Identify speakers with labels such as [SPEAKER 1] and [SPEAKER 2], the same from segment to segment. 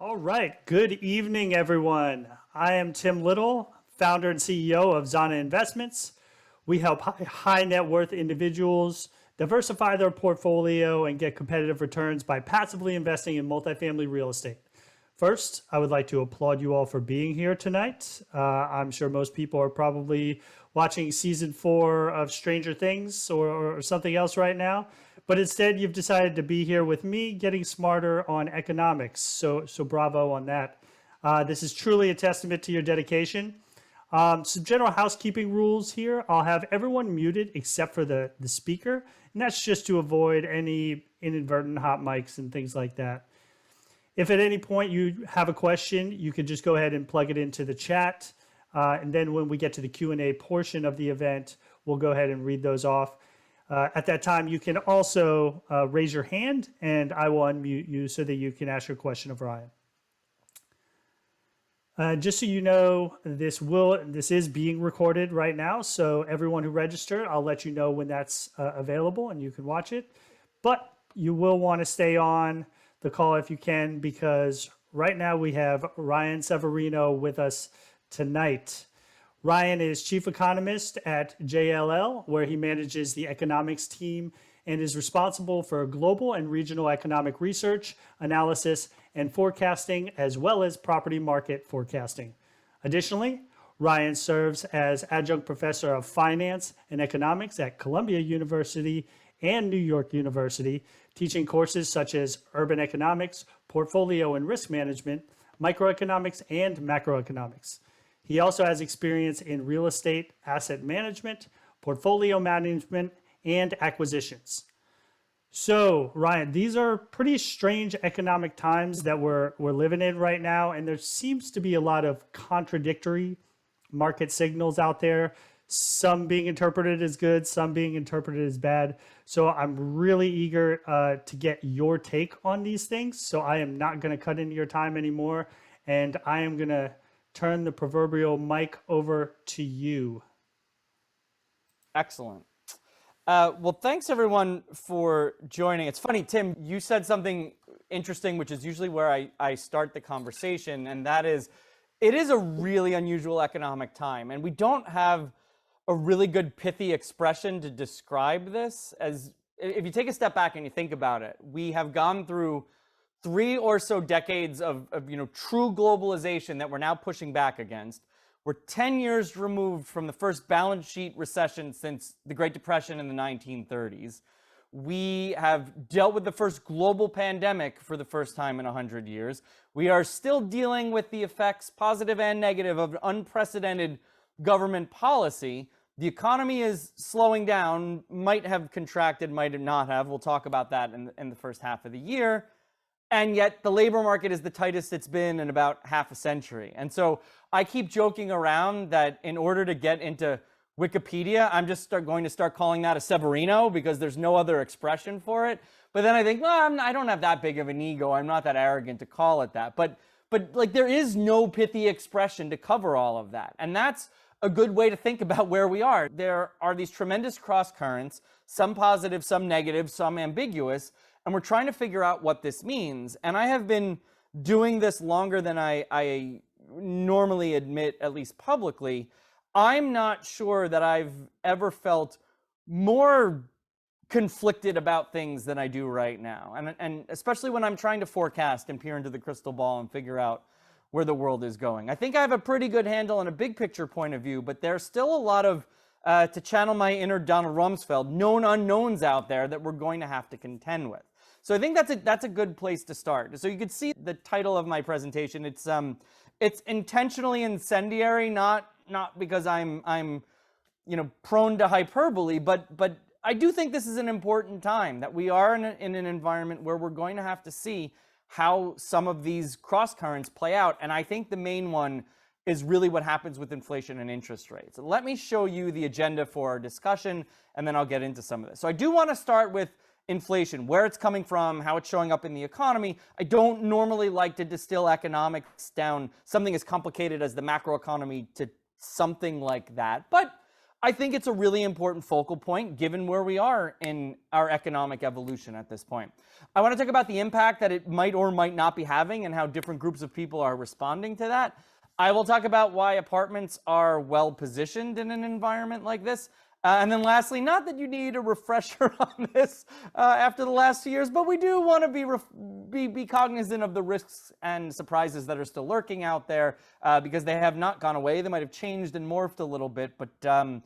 [SPEAKER 1] All right. Good evening, everyone. I am Tim Little, founder and CEO of Zana Investments. We help high net worth individuals diversify their portfolio and get competitive returns by passively investing in multifamily real estate. First, I would like to applaud you all for being here tonight. I'm sure most people are probably watching season 4 of Stranger Things or something else right now. But instead, you've decided to be here with me, getting smarter on economics. So bravo on that. This is truly a testament to your dedication. Some general housekeeping rules here. I'll have everyone muted except for the speaker, and that's just to avoid any inadvertent hot mics and things like that. If at any point you have a question, you can just go ahead and plug it into the chat. And then when we get to the Q&A portion of the event, we'll go ahead and read those off. At that time, you can also raise your hand, and I will unmute you so that you can ask your question of Ryan. Just so you know, this is being recorded right now. So everyone who registered, I'll let you know when that's available and you can watch it. But you will want to stay on the call if you can, because right now we have Ryan Severino with us tonight. Ryan is chief economist at JLL, where he manages the economics team and is responsible for global and regional economic research, analysis, and forecasting, as well as property market forecasting. Additionally, Ryan serves as adjunct professor of finance and economics at Columbia University and New York University, teaching courses such as urban economics, portfolio and risk management, microeconomics, and macroeconomics. He also has experience in real estate, asset management, portfolio management, and acquisitions. So, Ryan, these are pretty strange economic times that we're living in right now, and there seems to be a lot of contradictory market signals out there, some being interpreted as good, some being interpreted as bad. So I'm really eager to get your take on these things. So I am not going to cut into your time anymore, and I am going to turn the proverbial mic over to you.
[SPEAKER 2] Excellent. Well, thanks everyone for joining. It's funny, Tim, you said something interesting, which is usually where I start the conversation, and that is, it is a really unusual economic time, and we don't have a really good pithy expression to describe this. As if you take a step back and you think about it, we have gone through 3 or so decades of true globalization that we're now pushing back against. We're 10 years removed from the first balance sheet recession since the Great Depression in the 1930s. We have dealt with the first global pandemic for the first time in 100 years. We are still dealing with the effects, positive and negative, of unprecedented government policy. The economy is slowing down, might have contracted, might not have. We'll talk about that in the first half of the year. And yet the labor market is the tightest it's been in about half a century. And so I keep joking around that in order to get into Wikipedia, I'm just going to start calling that a Severino because there's no other expression for it. But then I think, well, I don't have that big of an ego. I'm not that arrogant to call it that. But like there is no pithy expression to cover all of that. And that's a good way to think about where we are. There are these tremendous cross currents, some positive, some negative, some ambiguous. And we're trying to figure out what this means. And I have been doing this longer than I normally admit, at least publicly. I'm not sure that I've ever felt more conflicted about things than I do right now. And especially when I'm trying to forecast and peer into the crystal ball and figure out where the world is going. I think I have a pretty good handle on a big picture point of view, but there's still a lot of, to channel my inner Donald Rumsfeld, known unknowns out there that we're going to have to contend with. So I think that's a good place to start. So you can see the title of my presentation. It's intentionally incendiary, not because I'm prone to hyperbole, but I do think this is an important time, that we are in an environment where we're going to have to see how some of these cross currents play out. And I think the main one is really what happens with inflation and interest rates. So let me show you the agenda for our discussion, and then I'll get into some of this. So I do want to start with inflation, where it's coming from, how it's showing up in the economy. I don't normally like to distill economics down something as complicated as the macroeconomy to something like that, but I think it's a really important focal point given where we are in our economic evolution at this point. I want to talk about the impact that it might or might not be having and how different groups of people are responding to that. I will talk about why apartments are well positioned in an environment like this. And then lastly, not that you need a refresher on this after the last 2 years, but we do want to be cognizant of the risks and surprises that are still lurking out there because they have not gone away. They might have changed and morphed a little bit, but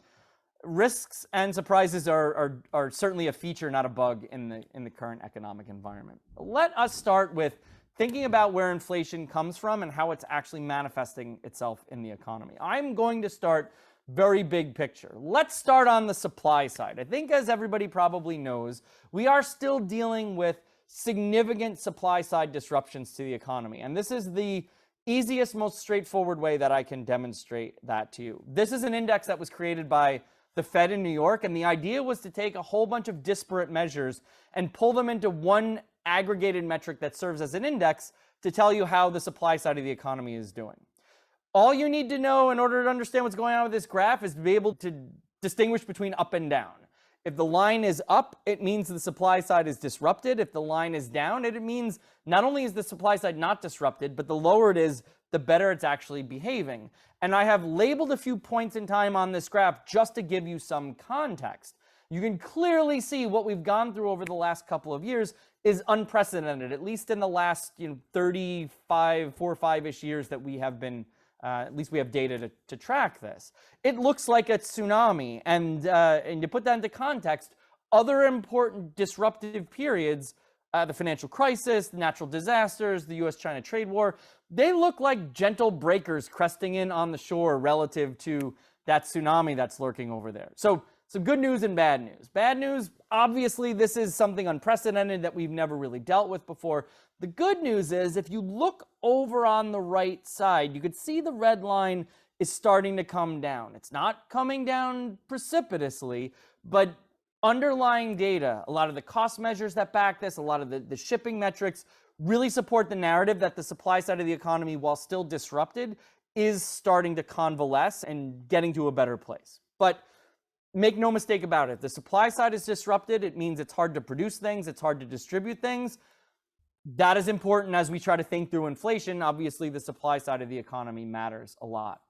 [SPEAKER 2] risks and surprises are certainly a feature, not a bug in the current economic environment. Let us start with thinking about where inflation comes from and how it's actually manifesting itself in the economy. I'm going to start very big picture. Let's start on the supply side. I think, as everybody probably knows, we are still dealing with significant supply side disruptions to the economy. And this is the easiest, most straightforward way that I can demonstrate that to you. This is an index that was created by the Fed in New York, and the idea was to take a whole bunch of disparate measures and pull them into one aggregated metric that serves as an index to tell you how the supply side of the economy is doing. All you need to know in order to understand what's going on with this graph is to be able to distinguish between up and down. If the line is up, it means the supply side is disrupted. If the line is down, it means not only is the supply side not disrupted, but the lower it is, the better it's actually behaving. And I have labeled a few points in time on this graph just to give you some context. You can clearly see what we've gone through over the last couple of years is unprecedented, at least in the last 35, 4 or 5-ish years that we have been at least we have data to track this. It looks like a tsunami, and to put that into context, other important disruptive periods, the financial crisis, the natural disasters, the US-China trade war, they look like gentle breakers cresting in on the shore relative to that tsunami that's lurking over there. So some good news and bad news. Bad news, obviously, this is something unprecedented that we've never really dealt with before. The good news is, if you look over on the right side, you could see the red line is starting to come down. It's not coming down precipitously, but underlying data, a lot of the cost measures that back this, a lot of the shipping metrics really support the narrative that the supply side of the economy, while still disrupted, is starting to convalesce and getting to a better place. But make no mistake about it, the supply side is disrupted. It means it's hard to produce things, it's hard to distribute things. That is important as we try to think through inflation. Obviously, the supply side of the economy matters a lot.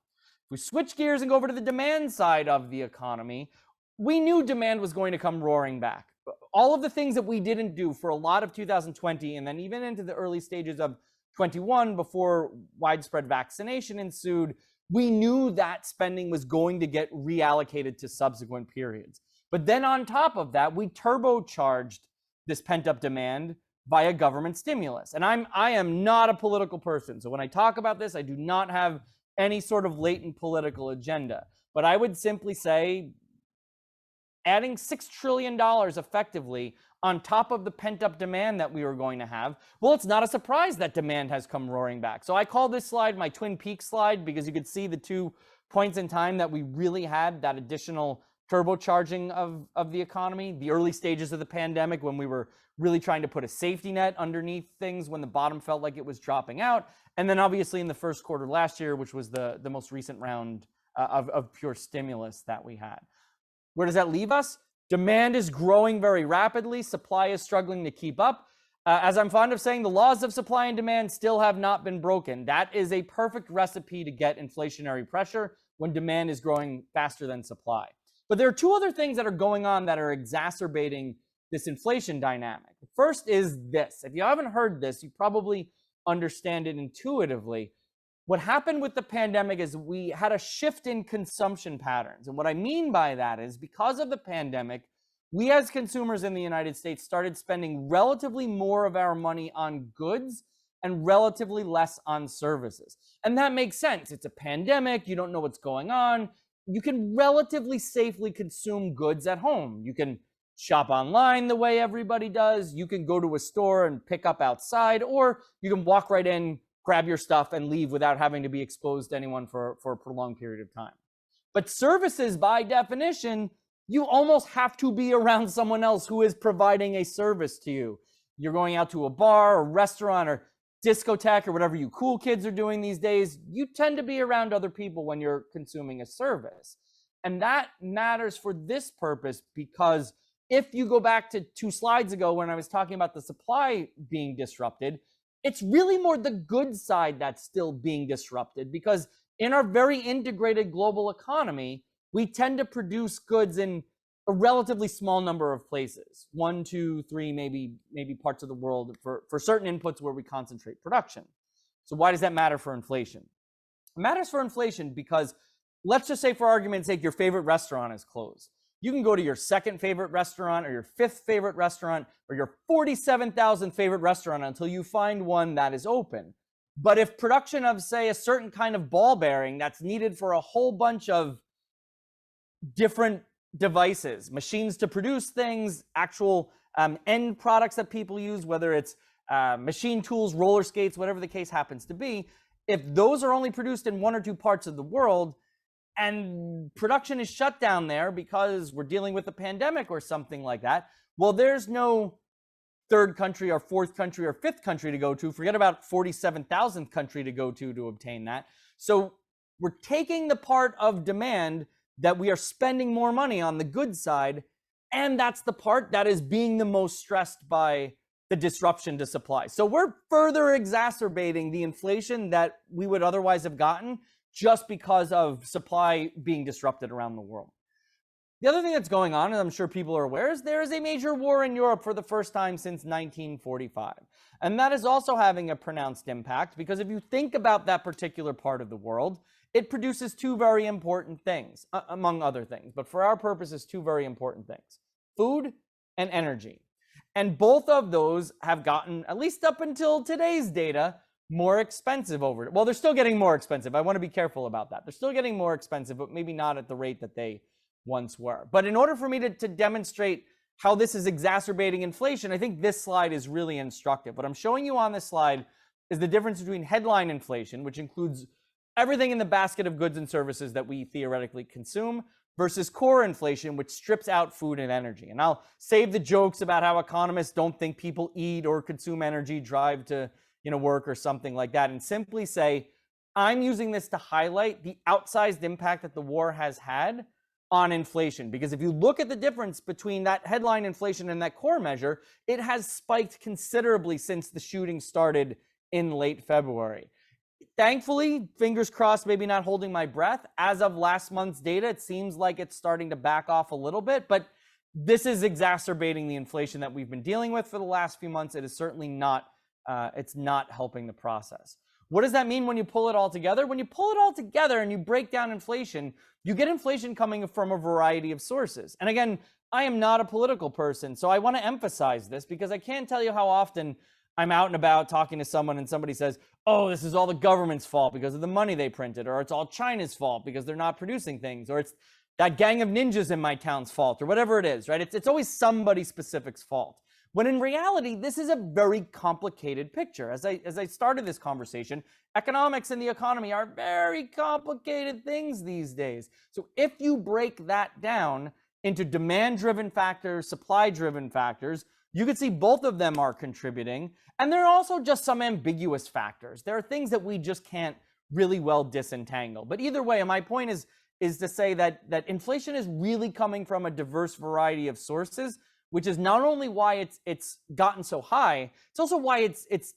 [SPEAKER 2] If we switch gears and go over to the demand side of the economy, we knew demand was going to come roaring back. All of the things that we didn't do for a lot of 2020 and then even into the early stages of 21 before widespread vaccination ensued, we knew that spending was going to get reallocated to subsequent periods. But then on top of that, we turbocharged this pent-up demand via government stimulus. And I am not a political person. So when I talk about this, I do not have any sort of latent political agenda. But I would simply say adding $6 trillion effectively on top of the pent-up demand that we were going to have, well, it's not a surprise that demand has come roaring back. So I call this slide my Twin Peaks slide because you could see the 2 points in time that we really had that additional turbocharging of the economy, the early stages of the pandemic when we were really trying to put a safety net underneath things when the bottom felt like it was dropping out. And then obviously in the first quarter last year, which was the most recent round of pure stimulus that we had. Where does that leave us? Demand is growing very rapidly. Supply is struggling to keep up. As I'm fond of saying, the laws of supply and demand still have not been broken. That is a perfect recipe to get inflationary pressure when demand is growing faster than supply. But there are 2 other things that are going on that are exacerbating this inflation dynamic. The first is this. If you haven't heard this, you probably understand it intuitively. What happened with the pandemic is we had a shift in consumption patterns. And what I mean by that is because of the pandemic, we as consumers in the United States started spending relatively more of our money on goods and relatively less on services. And that makes sense. It's a pandemic. You don't know what's going on. You can relatively safely consume goods at home. You can shop online the way everybody does. You can go to a store and pick up outside, or you can walk right in, grab your stuff and leave without having to be exposed to anyone for a prolonged period of time. But services, by definition, you almost have to be around someone else who is providing a service to you. You're going out to a bar or restaurant or discotheque or whatever you cool kids are doing these days. You tend to be around other people when you're consuming a service. And that matters for this purpose because if you go back to 2 slides ago when I was talking about the supply being disrupted, it's really more the good side that's still being disrupted, because in our very integrated global economy, we tend to produce goods in a relatively small number of places, 1, 2, 3, maybe parts of the world for certain inputs where we concentrate production. So why does that matter for inflation? It matters for inflation because let's just say, for argument's sake, your favorite restaurant is closed. You can go to your second favorite restaurant or your fifth favorite restaurant or your 47,000th favorite restaurant until you find one that is open. But if production of, say, a certain kind of ball bearing that's needed for a whole bunch of different devices, machines to produce things, actual end products that people use, whether it's machine tools, roller skates, whatever the case happens to be, if those are only produced in 1 or 2 parts of the world and production is shut down there because we're dealing with a pandemic or something like that, well, there's no third country or fourth country or fifth country to go to. Forget about 47,000th country to go to obtain that. So we're taking the part of demand that we are spending more money on the good side, and that's the part that is being the most stressed by the disruption to supply. So we're further exacerbating the inflation that we would otherwise have gotten just because of supply being disrupted around the world. The other thing that's going on, and I'm sure people are aware, is there is a major war in Europe for the first time since 1945. And that is also having a pronounced impact because if you think about that particular part of the world, it produces 2 very important things, among other things. But for our purposes, 2 very important things: food and energy. And both of those have gotten, at least up until today's data, more expensive over it. Well, they're still getting more expensive. I want to be careful about that. They're still getting more expensive, but maybe not at the rate that they once were. But in order for me to demonstrate how this is exacerbating inflation, I think this slide is really instructive. What I'm showing you on this slide is the difference between headline inflation, which includes everything in the basket of goods and services that we theoretically consume, versus core inflation, which strips out food and energy. And I'll save the jokes about how economists don't think people eat or consume energy, drive to work or something like that, and simply say, I'm using this to highlight the outsized impact that the war has had on inflation. Because if you look at the difference between that headline inflation and that core measure, it has spiked considerably since the shooting started in late February. Thankfully, fingers crossed, maybe not holding my breath, as of last month's data, it seems like it's starting to back off a little bit, but this is exacerbating the inflation that we've been dealing with for the last few months. It is certainly not, it's not helping the process. What does that mean when you pull it all together? When you pull it all together and you break down inflation, you get inflation coming from a variety of sources. And again, I am not a political person, so I want to emphasize this because I can't tell you how often I'm out and about talking to someone and somebody says, oh, this is all the government's fault because of the money they printed, or it's all China's fault because they're not producing things, or it's that gang of ninjas in my town's fault, or whatever it is, right? It's always somebody specific's fault. When in reality, this is a very complicated picture. As I started this conversation, economics and the economy are very complicated things these days. So if you break that down into demand-driven factors, supply-driven factors, you can see both of them are contributing. And there are also just some ambiguous factors. There are things that we just can't really well disentangle. But either way, my point is to say that inflation is really coming from a diverse variety of sources, which is not only why it's gotten so high, it's also why it's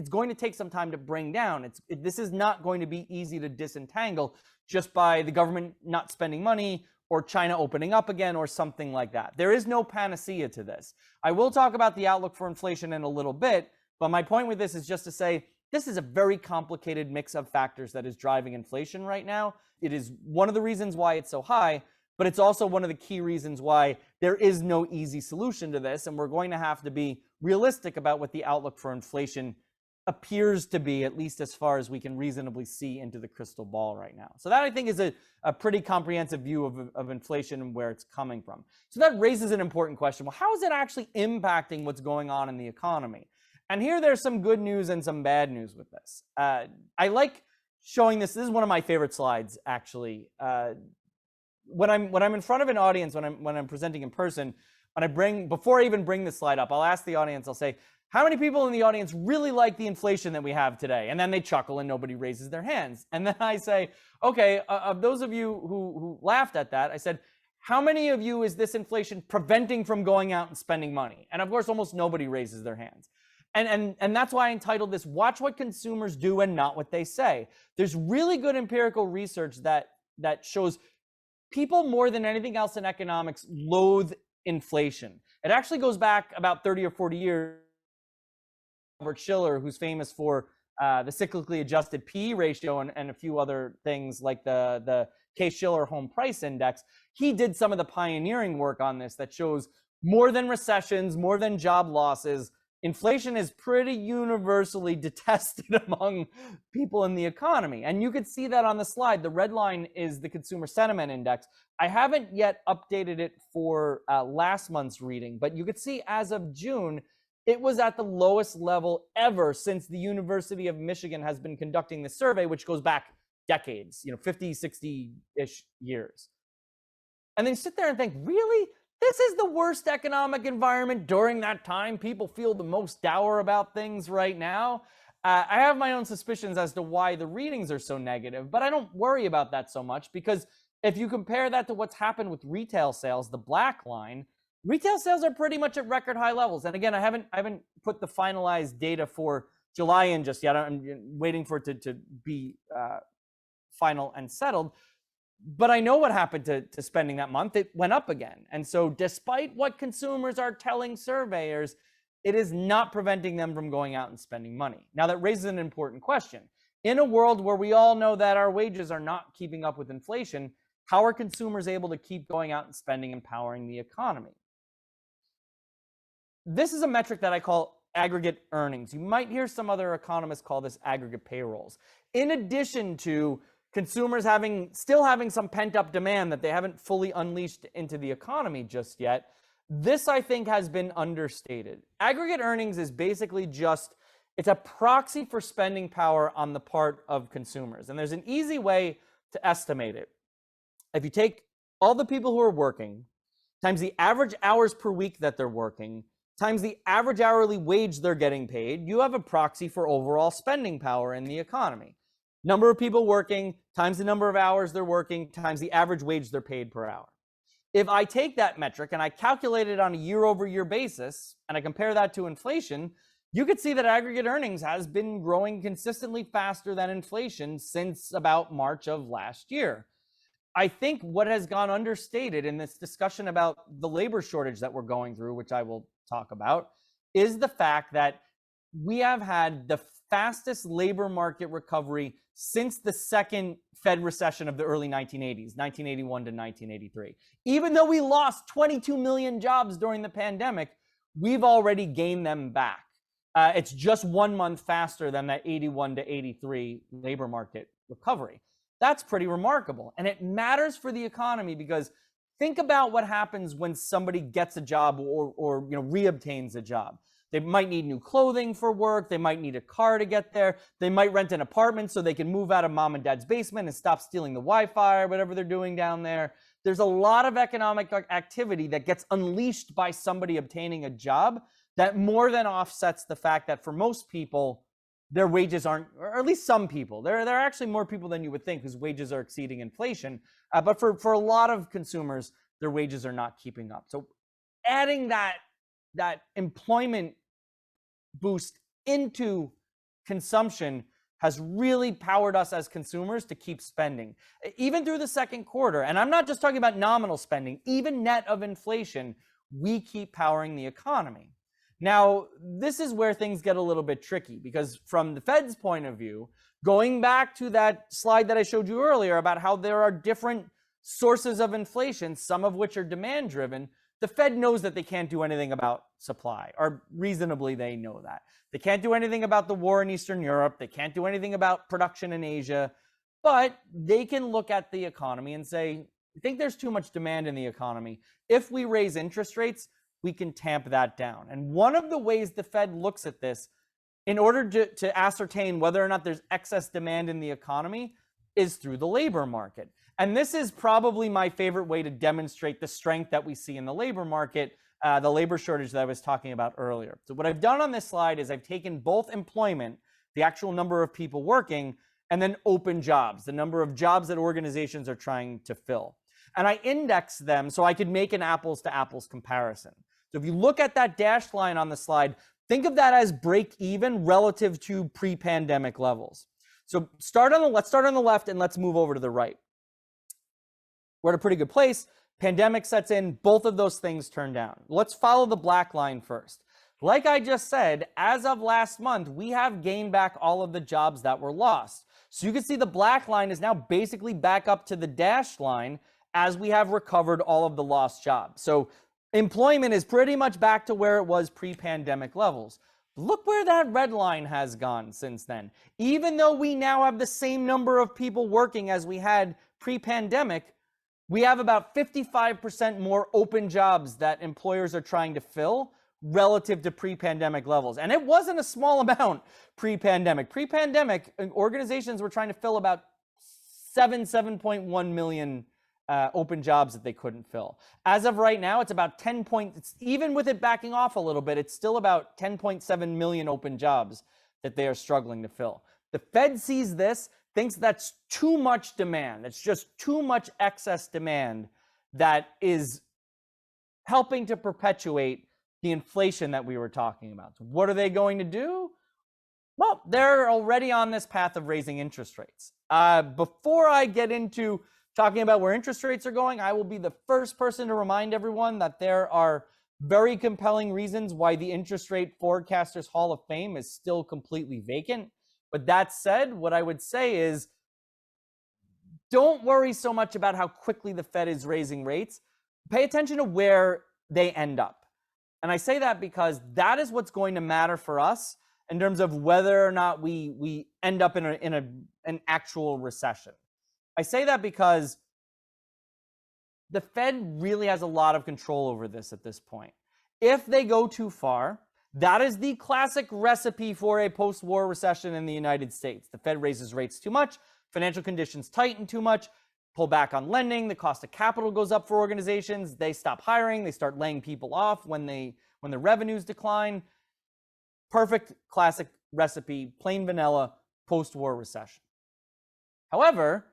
[SPEAKER 2] going to take some time to bring down. This is not going to be easy to disentangle just by the government not spending money or China opening up again or something like that. There is no panacea to this. I will talk about the outlook for inflation in a little bit, but my point with this is just to say this is a very complicated mix of factors that is driving inflation right now. It is one of the reasons why it's so high, but it's also one of the key reasons why there is no easy solution to this, and we're going to have to be realistic about what the outlook for inflation appears to be, at least as far as we can reasonably see into the crystal ball right now. So that, I think, is a pretty comprehensive view of inflation and where it's coming from. So that raises an important question. Well, how is it actually impacting what's going on in the economy? And here there's some good news and some bad news with this. I like showing this. This is one of my favorite slides, actually. When I'm in front of an audience, when I'm presenting in person, before I even bring the slide up, I'll ask the audience, I'll say, how many people in the audience really like the inflation that we have today? And then they chuckle and nobody raises their hands. And then I say, okay, of those of you who laughed at that, I said, how many of you is this inflation preventing from going out and spending money? And of course, almost nobody raises their hands. And that's why I entitled this, Watch What Consumers Do and Not What They Say. There's really good empirical research that shows people more than anything else in economics loathe inflation. It actually goes back about 30 or 40 years. Robert Shiller, who's famous for the cyclically adjusted P/E ratio and a few other things like the Case-Shiller Home Price Index, he did some of the pioneering work on this that shows more than recessions, more than job losses, inflation is pretty universally detested among people in the economy. And you could see that on the slide. The red line is the Consumer Sentiment Index. I haven't yet updated it for last month's reading, but you could see as of June, it was at the lowest level ever since the University of Michigan has been conducting this survey, which goes back decades, 50, 60-ish years. And then you sit there and think, really? This is the worst economic environment during that time? People feel the most dour about things right now. I have my own suspicions as to why the readings are so negative, but I don't worry about that so much, because if you compare that to what's happened with retail sales, the black line, retail sales are pretty much at record high levels. And again, I haven't put the finalized data for July in just yet. I'm waiting for it to be final and settled. But I know what happened to spending that month. It went up again. And so despite what consumers are telling surveyors, it is not preventing them from going out and spending money. Now, that raises an important question. In a world where we all know that our wages are not keeping up with inflation, how are consumers able to keep going out and spending and powering the economy? This is a metric that I call aggregate earnings. You might hear some other economists call this aggregate payrolls. In addition to consumers still having some pent-up demand that they haven't fully unleashed into the economy just yet, this, I think, has been understated. Aggregate earnings is basically it's a proxy for spending power on the part of consumers. And there's an easy way to estimate it. If you take all the people who are working, times the average hours per week that they're working, times the average hourly wage they're getting paid, you have a proxy for overall spending power in the economy. Number of people working times the number of hours they're working times the average wage they're paid per hour. If I take that metric and I calculate it on a year-over-year basis and I compare that to inflation, you could see that aggregate earnings has been growing consistently faster than inflation since about March of last year. I think what has gone understated in this discussion about the labor shortage that we're going through, which I will talk about, is the fact that we have had the fastest labor market recovery since the second Fed recession of the early 1980s, 1981 to 1983. Even though we lost 22 million jobs during the pandemic, we've already gained them back. It's just 1 month faster than that 81 to 83 labor market recovery. That's pretty remarkable. And it matters for the economy, because think about what happens when somebody gets a job or reobtains a job. They might need new clothing for work. They might need a car to get there. They might rent an apartment so they can move out of mom and dad's basement and stop stealing the Wi-Fi or whatever they're doing down there. There's a lot of economic activity that gets unleashed by somebody obtaining a job that more than offsets the fact that for most people, their wages aren't, or at least some people, there are actually more people than you would think whose wages are exceeding inflation. But for a lot of consumers, their wages are not keeping up. So adding that employment boost into consumption has really powered us as consumers to keep spending, even through the second quarter. And I'm not just talking about nominal spending, even net of inflation, we keep powering the economy. Now, this is where things get a little bit tricky, because from the Fed's point of view, going back to that slide that I showed you earlier about how there are different sources of inflation, some of which are demand driven, the Fed knows that they can't do anything about supply, or reasonably they know that. They can't do anything about the war in Eastern Europe. They can't do anything about production in Asia, but they can look at the economy and say, I think there's too much demand in the economy. If we raise interest rates, we can tamp that down. And one of the ways the Fed looks at this in order to ascertain whether or not there's excess demand in the economy is through the labor market. And this is probably my favorite way to demonstrate the strength that we see in the labor market the labor shortage that I was talking about earlier. So what I've done on this slide is I've taken both employment, the actual number of people working, and then open jobs, the number of jobs that organizations are trying to fill. And I index them so I could make an apples to apples comparison. So if you look at that dashed line on the slide, think of that as break even relative to pre-pandemic levels. So let's start on the left and let's move over to the right. We're at a pretty good place. Pandemic sets in, both of those things turn down. Let's follow the black line first. Like I just said, as of last month, we have gained back all of the jobs that were lost. So you can see the black line is now basically back up to the dashed line as we have recovered all of the lost jobs. So employment is pretty much back to where it was pre-pandemic levels. Look where that red line has gone since then. Even though we now have the same number of people working as we had pre-pandemic, we have about 55% more open jobs that employers are trying to fill relative to pre-pandemic levels. And it wasn't a small amount pre-pandemic. Pre-pandemic, organizations were trying to fill about 7.1 million open jobs that they couldn't fill. As of right now, it's about 10 points, even with it backing off a little bit, it's still about 10.7 million open jobs that they are struggling to fill. The Fed sees this, thinks that's too much demand. It's just too much excess demand that is helping to perpetuate the inflation that we were talking about. So what are they going to do? Well, they're already on this path of raising interest rates. Before I get into talking about where interest rates are going, I will be the first person to remind everyone that there are very compelling reasons why the interest rate forecasters Hall of Fame is still completely vacant. But that said, what I would say is, don't worry so much about how quickly the Fed is raising rates. Pay attention to where they end up. And I say that because that is what's going to matter for us in terms of whether or not we end up in an actual recession. I say that because the Fed really has a lot of control over this at this point. If they go too far, that is the classic recipe for a post-war recession in the United States. The Fed raises rates too much, financial conditions tighten too much, pull back on lending, the cost of capital goes up for organizations, they stop hiring, they start laying people off when the revenues decline. Perfect classic recipe, plain vanilla, post-war recession. However,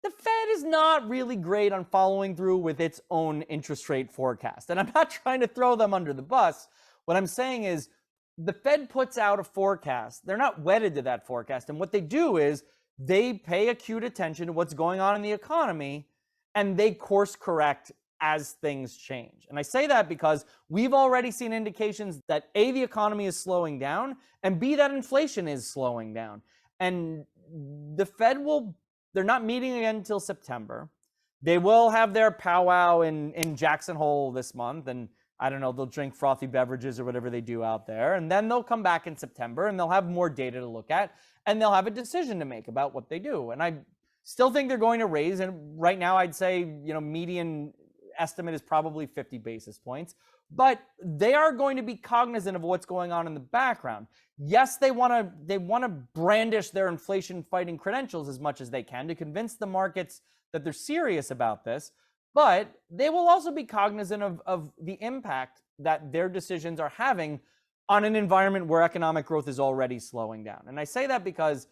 [SPEAKER 2] the Fed is not really great on following through with its own interest rate forecast. And I'm not trying to throw them under the bus. What I'm saying is the Fed puts out a forecast. They're not wedded to that forecast. And what they do is they pay acute attention to what's going on in the economy and they course correct as things change. And I say that because we've already seen indications that A, the economy is slowing down, and B, that inflation is slowing down. And the Fed they're not meeting again until September. They will have their powwow in Jackson Hole this month, and I don't know, they'll drink frothy beverages or whatever they do out there. And then they'll come back in September and they'll have more data to look at and they'll have a decision to make about what they do. And I still think they're going to raise. And right now I'd say, median estimate is probably 50 basis points, but they are going to be cognizant of what's going on in the background. Yes, they want to brandish their inflation fighting credentials as much as they can to convince the markets that they're serious about this. But they will also be cognizant of the impact that their decisions are having on an environment where economic growth is already slowing down. And I say that because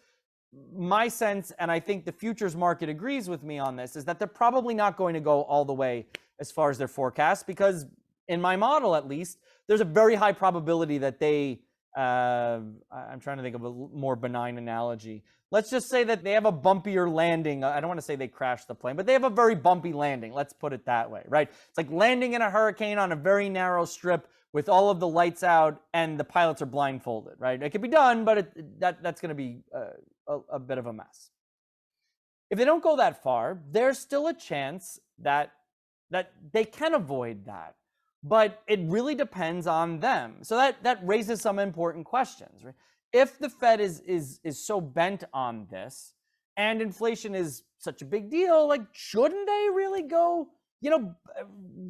[SPEAKER 2] my sense, and I think the futures market agrees with me on this, is that they're probably not going to go all the way as far as their forecast, because in my model at least, there's a very high probability that I'm trying to think of a more benign analogy. Let's just say that they have a bumpier landing. I don't want to say they crashed the plane, but they have a very bumpy landing. Let's put it that way, right? It's like landing in a hurricane on a very narrow strip with all of the lights out and the pilots are blindfolded, right? It could be done, but that's going to be a bit of a mess. If they don't go that far, there's still a chance that they can avoid that. But it really depends on them. So that raises some important questions, right? If the Fed is so bent on this and inflation is such a big deal, like, shouldn't they really go,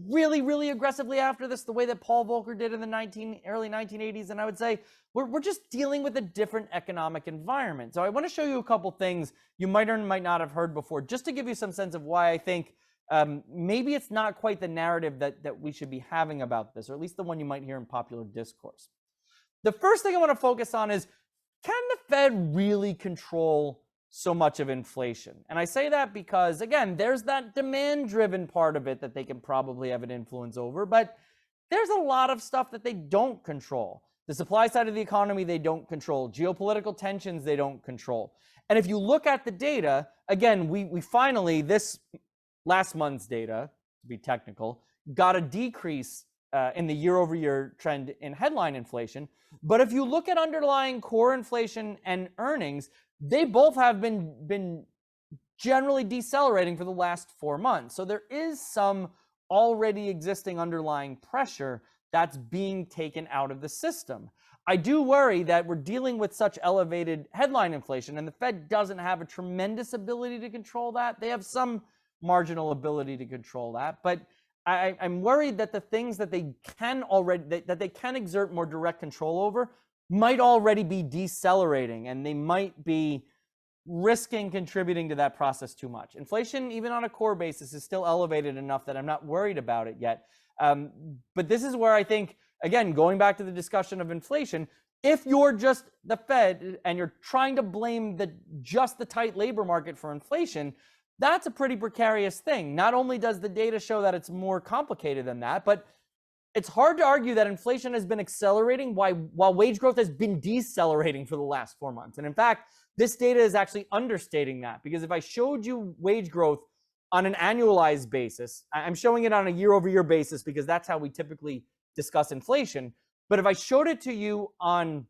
[SPEAKER 2] really, really aggressively after this, the way that Paul Volcker did in the early 1980s? And I would say we're just dealing with a different economic environment. So I want to show you a couple things you might or might not have heard before, just to give you some sense of why I think maybe it's not quite the narrative that we should be having about this, or at least the one you might hear in popular discourse. The first thing I want to focus on is, can the Fed really control so much of inflation? And I say that because, again, there's that demand-driven part of it that they can probably have an influence over, but there's a lot of stuff that they don't control. The supply side of the economy, they don't control. Geopolitical tensions, they don't control. And if you look at the data, again, we finally, this last month's data, to be technical, got a decrease in the year-over-year trend in headline inflation. But if you look at underlying core inflation and earnings, they both have been generally decelerating for the last 4 months. So there is some already existing underlying pressure that's being taken out of the system. I do worry that we're dealing with such elevated headline inflation, and the Fed doesn't have a tremendous ability to control that. They have some marginal ability to control that, but I'm worried that the things that they can already that they can exert more direct control over might already be decelerating, and they might be risking contributing to that process too much. Inflation, even on a core basis, is still elevated enough that I'm not worried about it yet. But this is where I think, again, going back to the discussion of inflation, if you're just the Fed and you're trying to blame just the tight labor market for inflation, that's a pretty precarious thing. Not only does the data show that it's more complicated than that, but it's hard to argue that inflation has been accelerating while wage growth has been decelerating for the last 4 months. And in fact, this data is actually understating that, because if I showed you wage growth on an annualized basis, I'm showing it on a year-over-year basis because that's how we typically discuss inflation. But if I showed it to you on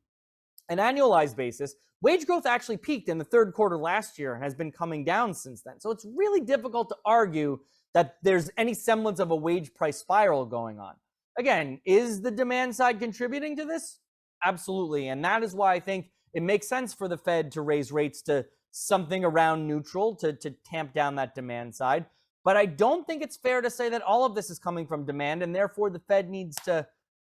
[SPEAKER 2] an annualized basis, wage growth actually peaked in the third quarter last year and has been coming down since then. So it's really difficult to argue that there's any semblance of a wage price spiral going on. Again, is the demand side contributing to this? Absolutely. And that is why I think it makes sense for the Fed to raise rates to something around neutral to tamp down that demand side. But I don't think it's fair to say that all of this is coming from demand, and therefore the Fed needs to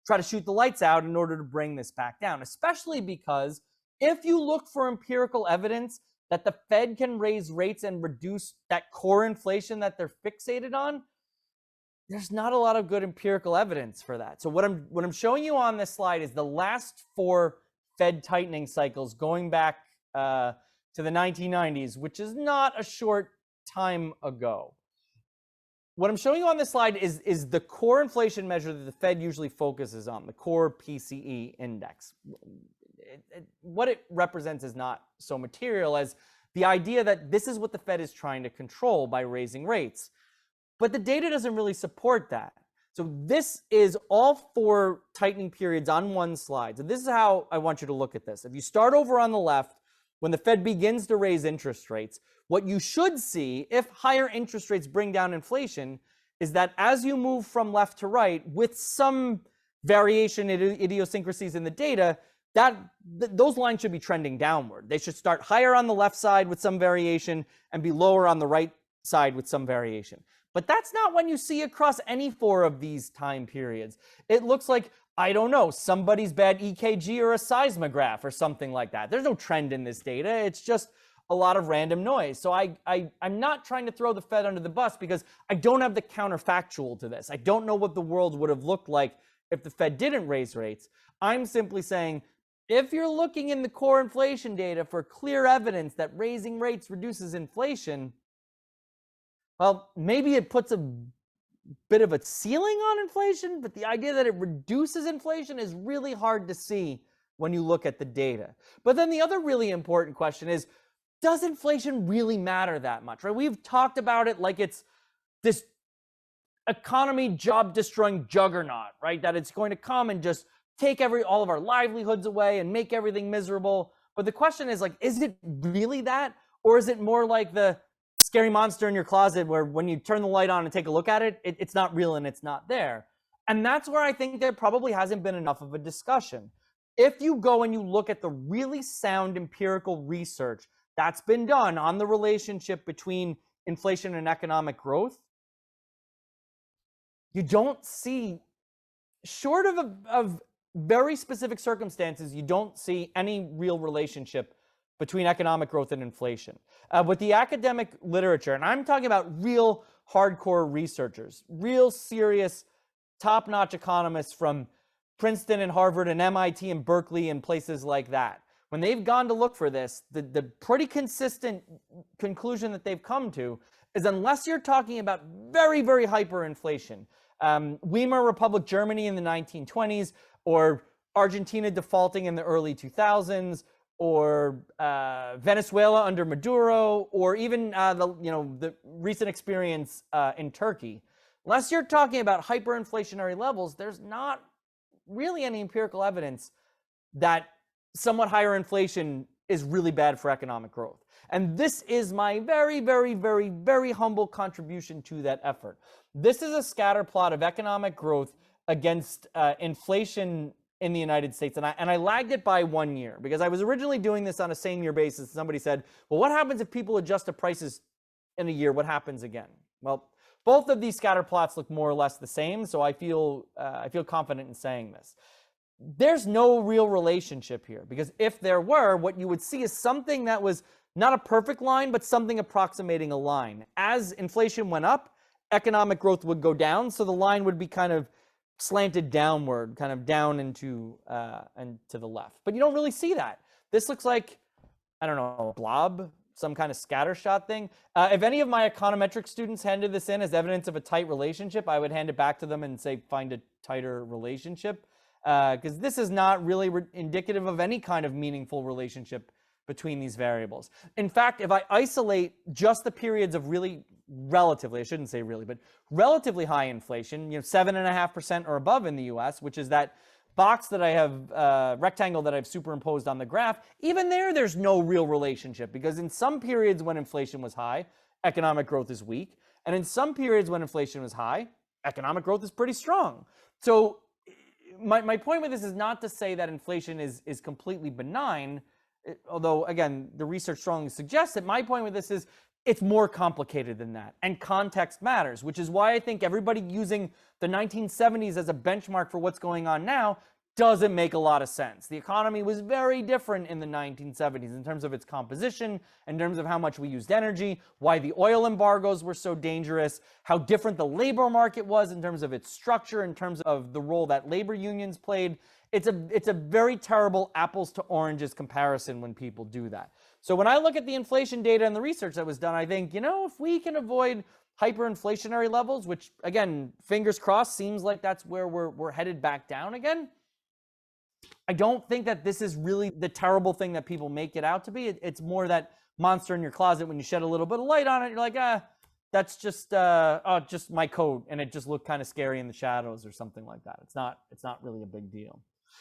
[SPEAKER 2] try to shoot the lights out in order to bring this back down, especially because if you look for empirical evidence that the Fed can raise rates and reduce that core inflation that they're fixated on, there's not a lot of good empirical evidence for that. So what I'm showing you on this slide is the last 4 Fed tightening cycles going back to the 1990s, which is not a short time ago. What I'm showing you on this slide is the core inflation measure that the Fed usually focuses on, the core PCE index. What it represents is not so material as the idea that this is what the Fed is trying to control by raising rates. But the data doesn't really support that. So this is all 4 tightening periods on one slide. So this is how I want you to look at this. If you start over on the left, when the Fed begins to raise interest rates, what you should see if higher interest rates bring down inflation is that as you move from left to right, with some variation in idiosyncrasies in the data, those lines should be trending downward. They should start higher on the left side with some variation and be lower on the right side with some variation. But that's not what you see across any 4 of these time periods. It looks like, I don't know, somebody's bad EKG or a seismograph or something like that. There's no trend in this data. It's just a lot of random noise. So I'm not trying to throw the Fed under the bus because I don't have the counterfactual to this. I don't know what the world would have looked like if the Fed didn't raise rates. I'm simply saying, if you're looking in the core inflation data for clear evidence that raising rates reduces inflation, well, maybe it puts a bit of a ceiling on inflation, but the idea that it reduces inflation is really hard to see when you look at the data. But then the other really important question is, does inflation really matter that much, right? We've talked about it like it's this economy job-destroying juggernaut, right? That it's going to come and just take all of our livelihoods away and make everything miserable. But the question is, like, is it really that? Or is it more like the scary monster in your closet where when you turn the light on and take a look at it, it's not real and it's not there? And that's where I think there probably hasn't been enough of a discussion. If you go and you look at the really sound empirical research that's been done on the relationship between inflation and economic growth, you don't see, short of very specific circumstances, you don't see any real relationship between economic growth and inflation. With the academic literature, and I'm talking about real hardcore researchers, real serious, top-notch economists from Princeton and Harvard and MIT and Berkeley and places like that. When they've gone to look for this, the pretty consistent conclusion that they've come to is unless you're talking about very, very hyperinflation, Weimar Republic Germany in the 1920s, or Argentina defaulting in the early 2000s, or Venezuela under Maduro, or even the recent experience in Turkey. Unless you're talking about hyperinflationary levels, there's not really any empirical evidence that somewhat higher inflation is really bad for economic growth. And this is my very, very, very, very humble contribution to that effort. This is a scatter plot of economic growth against inflation in the United States. And I lagged it by 1 year because I was originally doing this on a same year basis. Somebody said, well, what happens if people adjust the prices in a year? What happens again? Well, both of these scatter plots look more or less the same, so I feel confident in saying this. There's no real relationship here, because if there were, what you would see is something that was not a perfect line, but something approximating a line. As inflation went up, economic growth would go down, so the line would be kind of slanted downward, kind of down and to the left. But you don't really see that. This looks like, I don't know, a blob, some kind of scattershot thing. If any of my econometric students handed this in as evidence of a tight relationship, I would hand it back to them and say, find a tighter relationship. Because this is not really indicative of any kind of meaningful relationship between these variables. In fact, if I isolate just the periods of relatively, I shouldn't say really, but relatively high inflation, 7.5% or above in the US, which is that box that I have, rectangle that I've superimposed on the graph, even there's no real relationship, because in some periods when inflation was high, economic growth is weak. And in some periods when inflation was high, economic growth is pretty strong. So my point with this is not to say that inflation is completely benign, although, again, the research strongly suggests it. My point with this is it's more complicated than that, and context matters, which is why I think everybody using the 1970s as a benchmark for what's going on now doesn't make a lot of sense. The economy was very different in the 1970s in terms of its composition, in terms of how much we used energy, why the oil embargoes were so dangerous, how different the labor market was in terms of its structure, in terms of the role that labor unions played. It's a very terrible apples to oranges comparison when people do that. So when I look at the inflation data and the research that was done, I think, if we can avoid hyperinflationary levels, which, again, fingers crossed, seems like that's where we're headed back down again, I don't think that this is really the terrible thing that people make it out to be. It's more that monster in your closet when you shed a little bit of light on it, you're like, that's just just my coat, and it just looked kind of scary in the shadows or something like that. It's not really a big deal.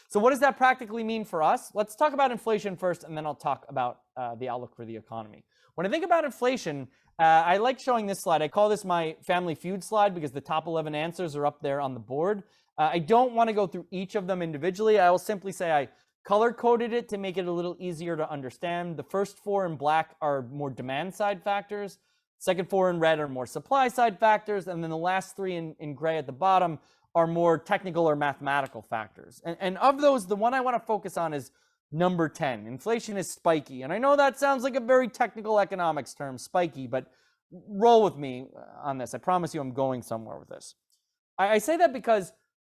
[SPEAKER 2] So what does that practically mean for us? Let's talk about inflation first, and then I'll talk about the outlook for the economy. When I think about inflation, I like showing this slide. I call this my Family Feud slide because the top 11 answers are up there on the board. I don't want to go through each of them individually. I will simply say I color-coded it to make it a little easier to understand. The first 4 in black are more demand-side factors. Second 4 in red are more supply-side factors. And then the last 3 in gray at the bottom are more technical or mathematical factors. And of those, the one I want to focus on is number 10. Inflation is spiky. And I know that sounds like a very technical economics term, spiky, but roll with me on this. I promise you I'm going somewhere with this. I say that because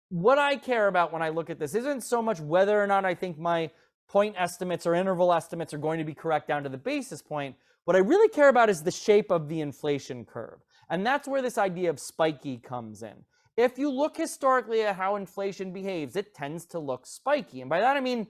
[SPEAKER 2] what I care about when I look at this isn't so much whether or not I think my point estimates or interval estimates are going to be correct down to the basis point. What I really care about is the shape of the inflation curve. And that's where this idea of spiky comes in. If you look historically at how inflation behaves, it tends to look spiky. And by that I mean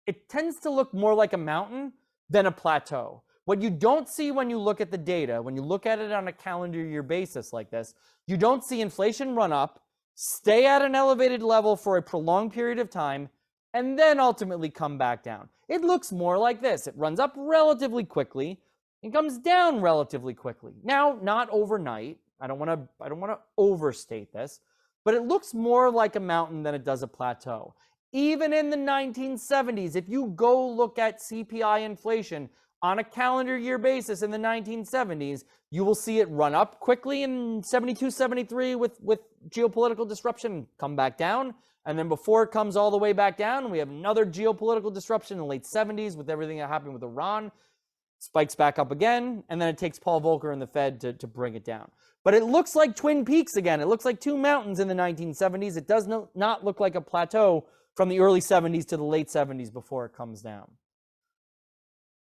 [SPEAKER 2] it tends to look more like a mountain than a plateau. What you don't see when you look at the data, when you look at it on a calendar year basis like this, you don't see inflation run up, stay at an elevated level for a prolonged period of time, and then ultimately come back down. It looks more like this. It runs up relatively quickly and comes down relatively quickly. Now, not overnight. I don't want to overstate this, but it looks more like a mountain than it does a plateau. Even in the 1970s, if you go look at CPI inflation on a calendar year basis in the 1970s, you will see it run up quickly in 72, 73 with geopolitical disruption, come back down. And then before it comes all the way back down, we have another geopolitical disruption in the late 70s with everything that happened with Iran. spikes back up again, and then it takes Paul Volcker and the Fed to bring it down. But it looks like Twin Peaks again. It looks like two mountains in the 1970s. It does not look like a plateau from the early 70s to the late 70s before it comes down.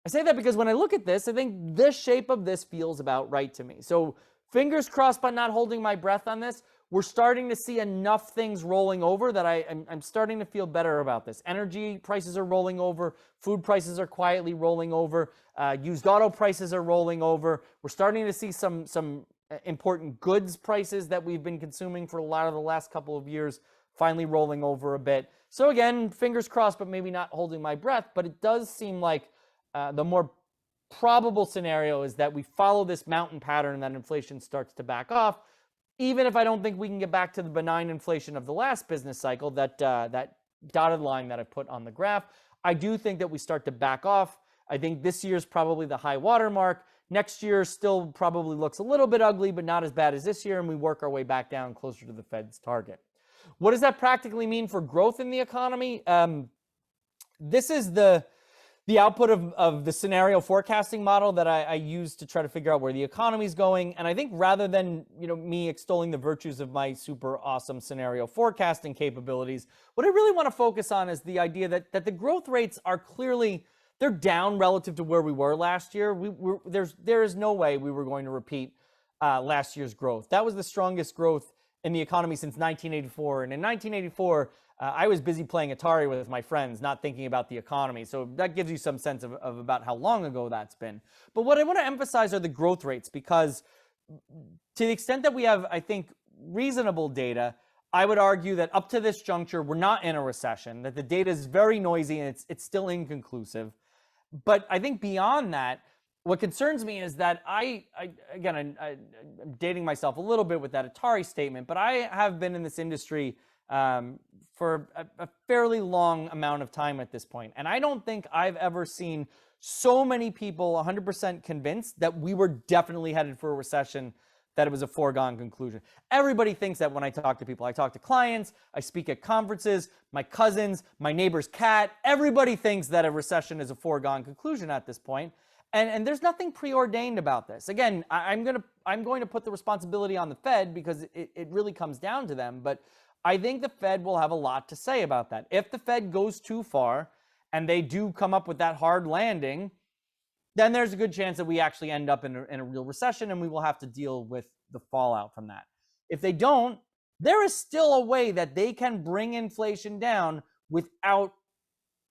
[SPEAKER 2] I say that because when I look at this, I think the shape of this feels about right to me. So fingers crossed, but not holding my breath on this. We're starting to see enough things rolling over that I'm starting to feel better about this. Energy prices are rolling over. Food prices are quietly rolling over. Used auto prices are rolling over. We're starting to see some important goods prices that we've been consuming for a lot of the last couple of years finally rolling over a bit. So again, fingers crossed, but maybe not holding my breath. But it does seem like the more probable scenario is that we follow this mountain pattern and that inflation starts to back off. Even if I don't think we can get back to the benign inflation of the last business cycle, that dotted line that I put on the graph, I do think that we start to back off. I think this year's probably the high water mark. Next year still probably looks a little bit ugly, but not as bad as this year, and we work our way back down closer to the Fed's target. What does that practically mean for growth in the economy? This is the output of the scenario forecasting model that I use to try to figure out where the economy is going. And I think rather than me extolling the virtues of my super awesome scenario forecasting capabilities, what I really want to focus on is the idea that the growth rates are clearly, they're down relative to where we were last year. There is no way we were going to repeat last year's growth. That was the strongest growth in the economy since 1984. And in 1984, I was busy playing Atari with my friends, not thinking about the economy. So that gives you some sense of about how long ago that's been. But what I want to emphasize are the growth rates, because to the extent that we have, I think, reasonable data, I would argue that up to this juncture, we're not in a recession, that the data is very noisy and it's still inconclusive. But I think beyond that, what concerns me is that I'm dating myself a little bit with that Atari statement, but I have been in this industry for a fairly long amount of time at this point. And I don't think I've ever seen so many people 100% convinced that we were definitely headed for a recession, that it was a foregone conclusion. Everybody thinks that when I talk to people. I talk to clients, I speak at conferences, my cousins, my neighbor's cat, everybody thinks that a recession is a foregone conclusion at this point. And there's nothing preordained about this. Again, I'm going to put the responsibility on the Fed because it really comes down to them. But I think the Fed will have a lot to say about that. If the Fed goes too far and they do come up with that hard landing, then there's a good chance that we actually end up in a real recession and we will have to deal with the fallout from that. If they don't, there is still a way that they can bring inflation down without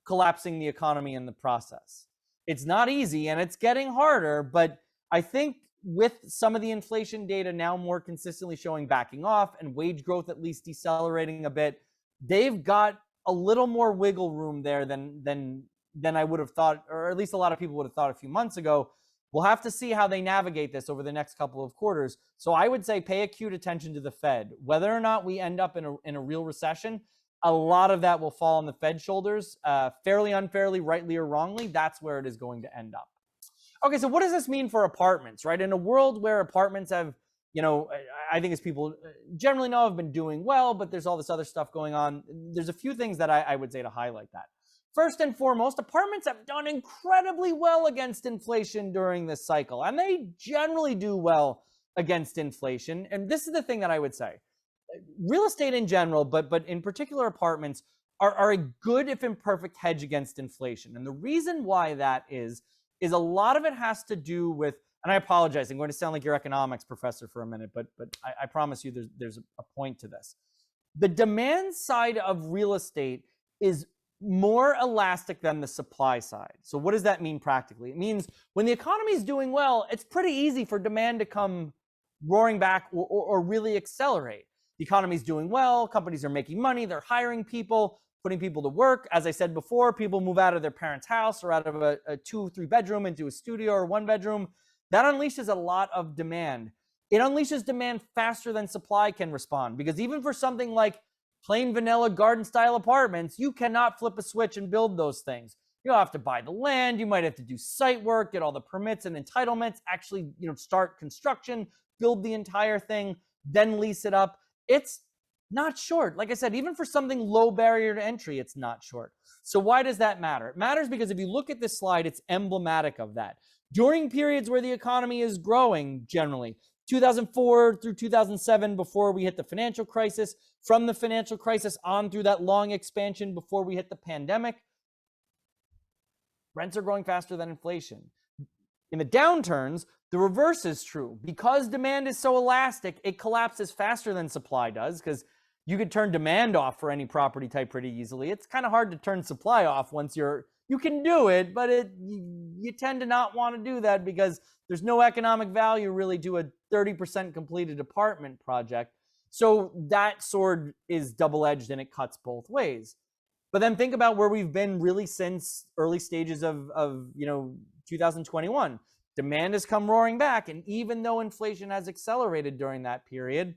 [SPEAKER 2] collapsing the economy in the process. It's not easy and it's getting harder, but I think with some of the inflation data now more consistently showing backing off and wage growth at least decelerating a bit, they've got a little more wiggle room there than I would have thought, or at least a lot of people would have thought a few months ago. We'll have to see how they navigate this over the next couple of quarters. So I would say pay acute attention to the Fed. Whether or not we end up in a real recession, a lot of that will fall on the Fed's shoulders, fairly unfairly, rightly or wrongly. That's where it is going to end up. Okay, so what does this mean for apartments, right? In a world where apartments have, I think as people generally know, have been doing well, but there's all this other stuff going on. There's a few things that I would say to highlight that. First and foremost, apartments have done incredibly well against inflation during this cycle, and they generally do well against inflation. And this is the thing that I would say. Real estate in general, but in particular apartments, are a good, if imperfect, hedge against inflation. And the reason why that is a lot of it has to do with, and I apologize, I'm going to sound like your economics professor for a minute, but I promise you there's a point to this. The demand side of real estate is more elastic than the supply side. So what does that mean practically? It means when the economy is doing well, it's pretty easy for demand to come roaring back or really accelerate. The economy is doing well, companies are making money, they're hiring people, putting people to work. As I said before, people move out of their parents' house or out of a 2-3 bedroom into a studio or 1 bedroom. That unleashes a lot of demand. It unleashes demand faster than supply can respond, because even for something like plain vanilla garden style apartments, you cannot flip a switch and build those things. You'll have to buy the land, you might have to do site work, get all the permits and entitlements, actually start construction, build the entire thing, then lease it up. It's Not short. Like I said, even for something low barrier to entry, it's not short. So why does that matter? It matters because if you look at this slide, it's emblematic of that. During periods where the economy is growing, generally, 2004 through 2007, before we hit the financial crisis, from the financial crisis on through that long expansion before we hit the pandemic, rents are growing faster than inflation. In the downturns, the reverse is true. Because demand is so elastic, it collapses faster than supply does, because you could turn demand off for any property type pretty easily. It's kind of hard to turn supply off once you can do it, but you tend to not want to do that because there's no economic value really to a 30% completed apartment project. So that sword is double-edged and it cuts both ways. But then think about where we've been really since early stages of 2021. Demand has come roaring back, and even though inflation has accelerated during that period,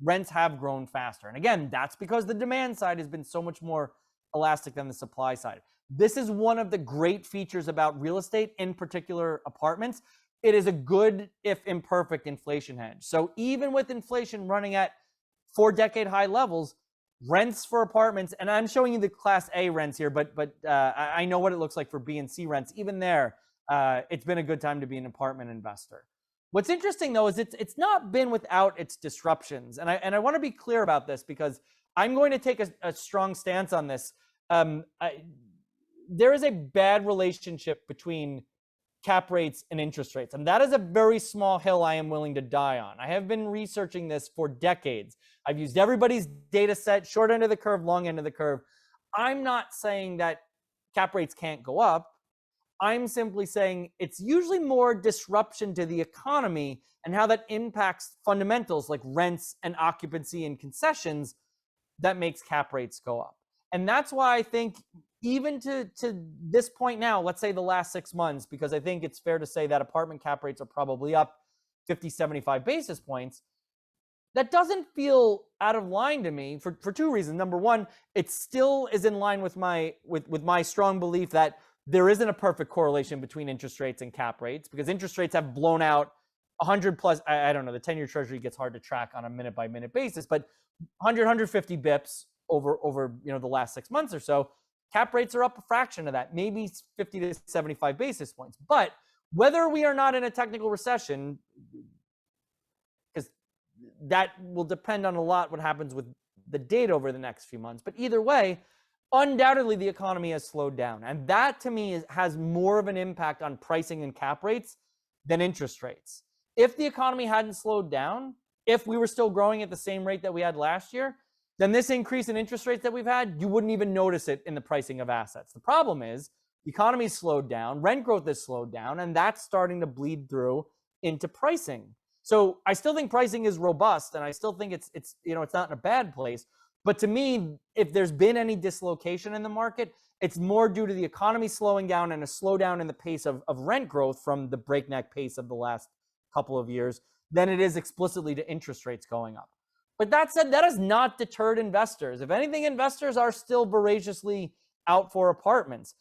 [SPEAKER 2] rents have grown faster. And again, that's because the demand side has been so much more elastic than the supply side. This is one of the great features about real estate, in particular apartments. It is a good, if imperfect, inflation hedge. So even with inflation running at 4-decade high levels, rents for apartments, and I'm showing you the Class A rents here, but I know what it looks like for B and C rents. Even there, it's been a good time to be an apartment investor. What's interesting, though, is it's not been without its disruptions. And I want to be clear about this because I'm going to take a strong stance on this. There is a bad relationship between cap rates and interest rates. And that is a very small hill I am willing to die on. I have been researching this for decades. I've used everybody's data set, short end of the curve, long end of the curve. I'm not saying that cap rates can't go up. I'm simply saying it's usually more disruption to the economy and how that impacts fundamentals like rents and occupancy and concessions that makes cap rates go up. And that's why I think even to this point now, let's say the last 6 months, because I think it's fair to say that apartment cap rates are probably up 50, 75 basis points. That doesn't feel out of line to me for two reasons. Number one, it still is in line with my strong belief that there isn't a perfect correlation between interest rates and cap rates, because interest rates have blown out 100 plus, I don't know, the 10-year treasury gets hard to track on a minute by minute basis, but 100, 150 bips over the last 6 months or so. Cap rates are up a fraction of that, maybe 50 to 75 basis points. But whether we are not in a technical recession, because that will depend on a lot what happens with the data over the next few months. But either way, undoubtedly the economy has slowed down. And that to me has more of an impact on pricing and cap rates than interest rates. If the economy hadn't slowed down, if we were still growing at the same rate that we had last year, then this increase in interest rates that we've had, you wouldn't even notice it in the pricing of assets. The problem is the economy's slowed down, rent growth has slowed down, and that's starting to bleed through into pricing. So I still think pricing is robust, and I still think it's not in a bad place. But to me, if there's been any dislocation in the market, it's more due to the economy slowing down and a slowdown in the pace of rent growth from the breakneck pace of the last couple of years than it is explicitly to interest rates going up. But that said, that has not deterred investors. If anything, investors are still voraciously out for apartments.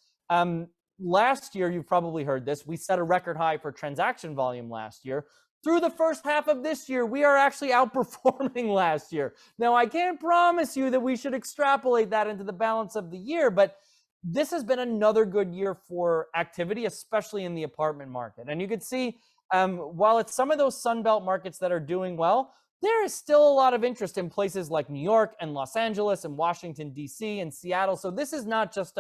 [SPEAKER 2] Last year, you've probably heard this, we set a record high for transaction volume last year. Through the first half of this year, we are actually outperforming last year. Now, I can't promise you that we should extrapolate that into the balance of the year, but this has been another good year for activity, especially in the apartment market. And you can see, while it's some of those Sunbelt markets that are doing well, there is still a lot of interest in places like New York and Los Angeles and Washington, D.C. and Seattle. So this is not just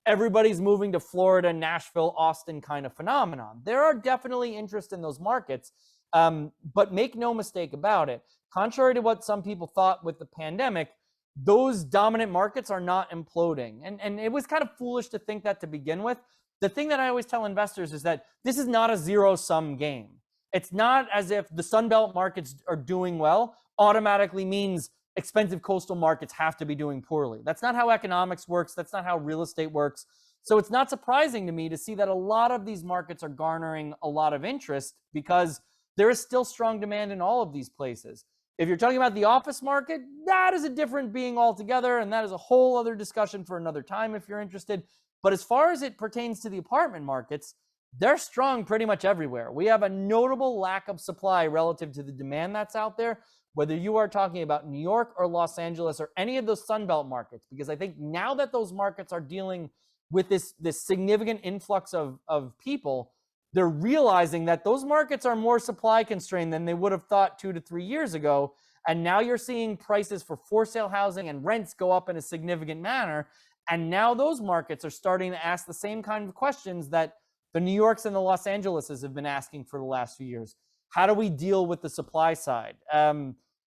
[SPEAKER 2] everybody's moving to Florida, Nashville, Austin kind of phenomenon. There are definitely interest in those markets. But make no mistake about it, contrary to what some people thought with the pandemic, those dominant markets are not imploding. And it was kind of foolish to think that to begin with. The thing that I always tell investors is that this is not a zero-sum game. It's not as if the Sunbelt markets are doing well automatically means expensive coastal markets have to be doing poorly. That's not how economics works. That's not how real estate works. So it's not surprising to me to see that a lot of these markets are garnering a lot of interest because there is still strong demand in all of these places. If you're talking about the office market, that is a different being altogether, and that is a whole other discussion for another time if you're interested. But as far as it pertains to the apartment markets, they're strong pretty much everywhere. We have a notable lack of supply relative to the demand that's out there. whether you are talking about New York or Los Angeles or any of those Sunbelt markets, because I think now that those markets are dealing with this significant influx of people, they're realizing that those markets are more supply constrained than they would have thought 2 to 3 years ago. And now you're seeing prices for sale housing and rents go up in a significant manner. And now those markets are starting to ask the same kind of questions that the New Yorks and the Los Angeleses have been asking for the last few years. How do we deal with the supply side?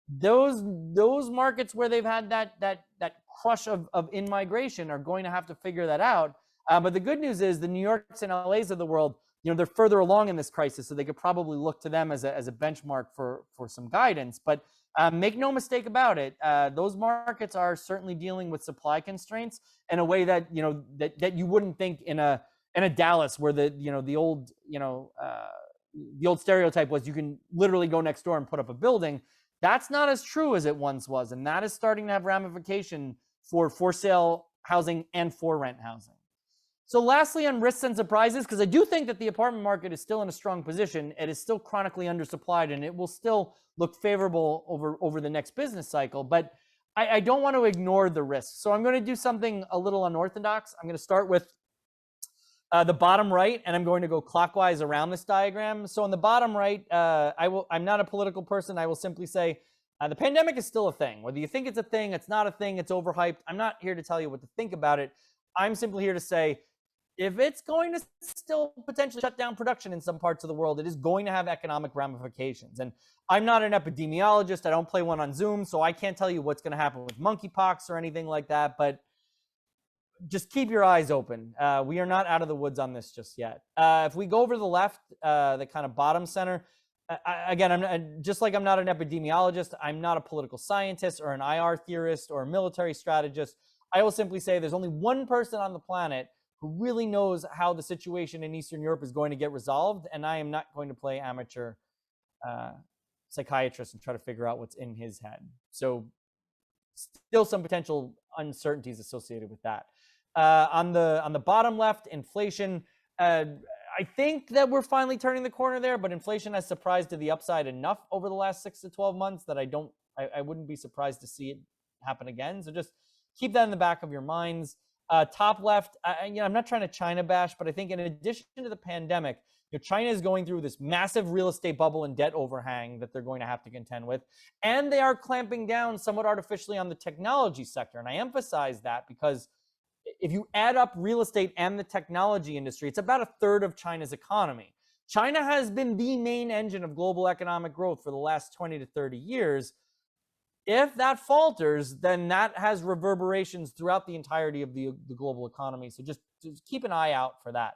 [SPEAKER 2] Those markets where they've had that crush of in-migration are going to have to figure that out. But the good news is the New Yorks and LAs of the world, they're further along in this crisis, so they could probably look to them as a benchmark for some guidance. But make no mistake about it, those markets are certainly dealing with supply constraints in a way that that you wouldn't think in a Dallas, where the old stereotype was you can literally go next door and put up a building. That's not as true as it once was, and that is starting to have ramification for sale housing and for rent housing. So lastly, on risks and surprises, because I do think that the apartment market is still in a strong position, it is still chronically undersupplied, and it will still look favorable over the next business cycle. But I don't want to ignore the risks. So I'm going to do something a little unorthodox. I'm going to start with the bottom right, and I'm going to go clockwise around this diagram. So on the bottom right, I'm not a political person. I will simply say the pandemic is still a thing. Whether you think it's a thing, it's not a thing, it's overhyped. I'm not here to tell you what to think about it. I'm simply here to say, if it's going to still potentially shut down production in some parts of the world, it is going to have economic ramifications. And I'm not an epidemiologist. I don't play one on Zoom, so I can't tell you what's going to happen with monkeypox or anything like that. But just keep your eyes open. We are not out of the woods on this just yet. If we go over to the left, the kind of bottom center, again, I'm not an epidemiologist. I'm not a political scientist or an IR theorist or a military strategist. I will simply say there's only one person on the planet who really knows how the situation in Eastern Europe is going to get resolved, and I am not going to play amateur psychiatrist and try to figure out what's in his head. So still some potential uncertainties associated with that. On the bottom left, inflation. I think that we're finally turning the corner there, but inflation has surprised to the upside enough over the last 6 to 12 months that I wouldn't be surprised to see it happen again. So just keep that in the back of your minds. Top left, I'm not trying to China bash, but I think in addition to the pandemic, China is going through this massive real estate bubble and debt overhang that they're going to have to contend with. And they are clamping down somewhat artificially on the technology sector. And I emphasize that because if you add up real estate and the technology industry, it's about a third of China's economy. China has been the main engine of global economic growth for the last 20 to 30 years. If that falters, then that has reverberations throughout the entirety of the global economy. So just keep an eye out for that.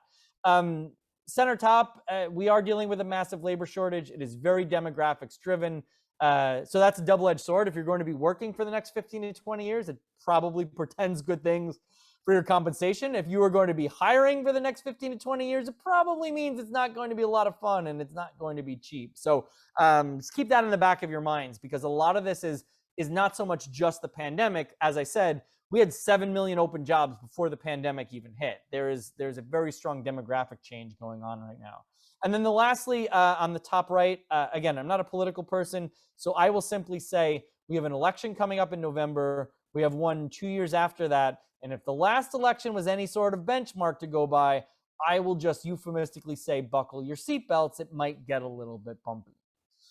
[SPEAKER 2] Center top, we are dealing with a massive labor shortage. It is very demographics driven. So that's a double-edged sword. If you're going to be working for the next 15 to 20 years, it probably portends good things for your compensation. If you are going to be hiring for the next 15 to 20 years, it probably means it's not going to be a lot of fun and it's not going to be cheap. So just keep that in the back of your minds, because a lot of this is not so much just the pandemic. As I said, we had 7 million open jobs before the pandemic even hit. There's a very strong demographic change going on right now. And then lastly, on the top right, again, I'm not a political person, so I will simply say we have an election coming up in November. We have one 2 years after that. And if the last election was any sort of benchmark to go by, I will just euphemistically say, buckle your seatbelts. It might get a little bit bumpy.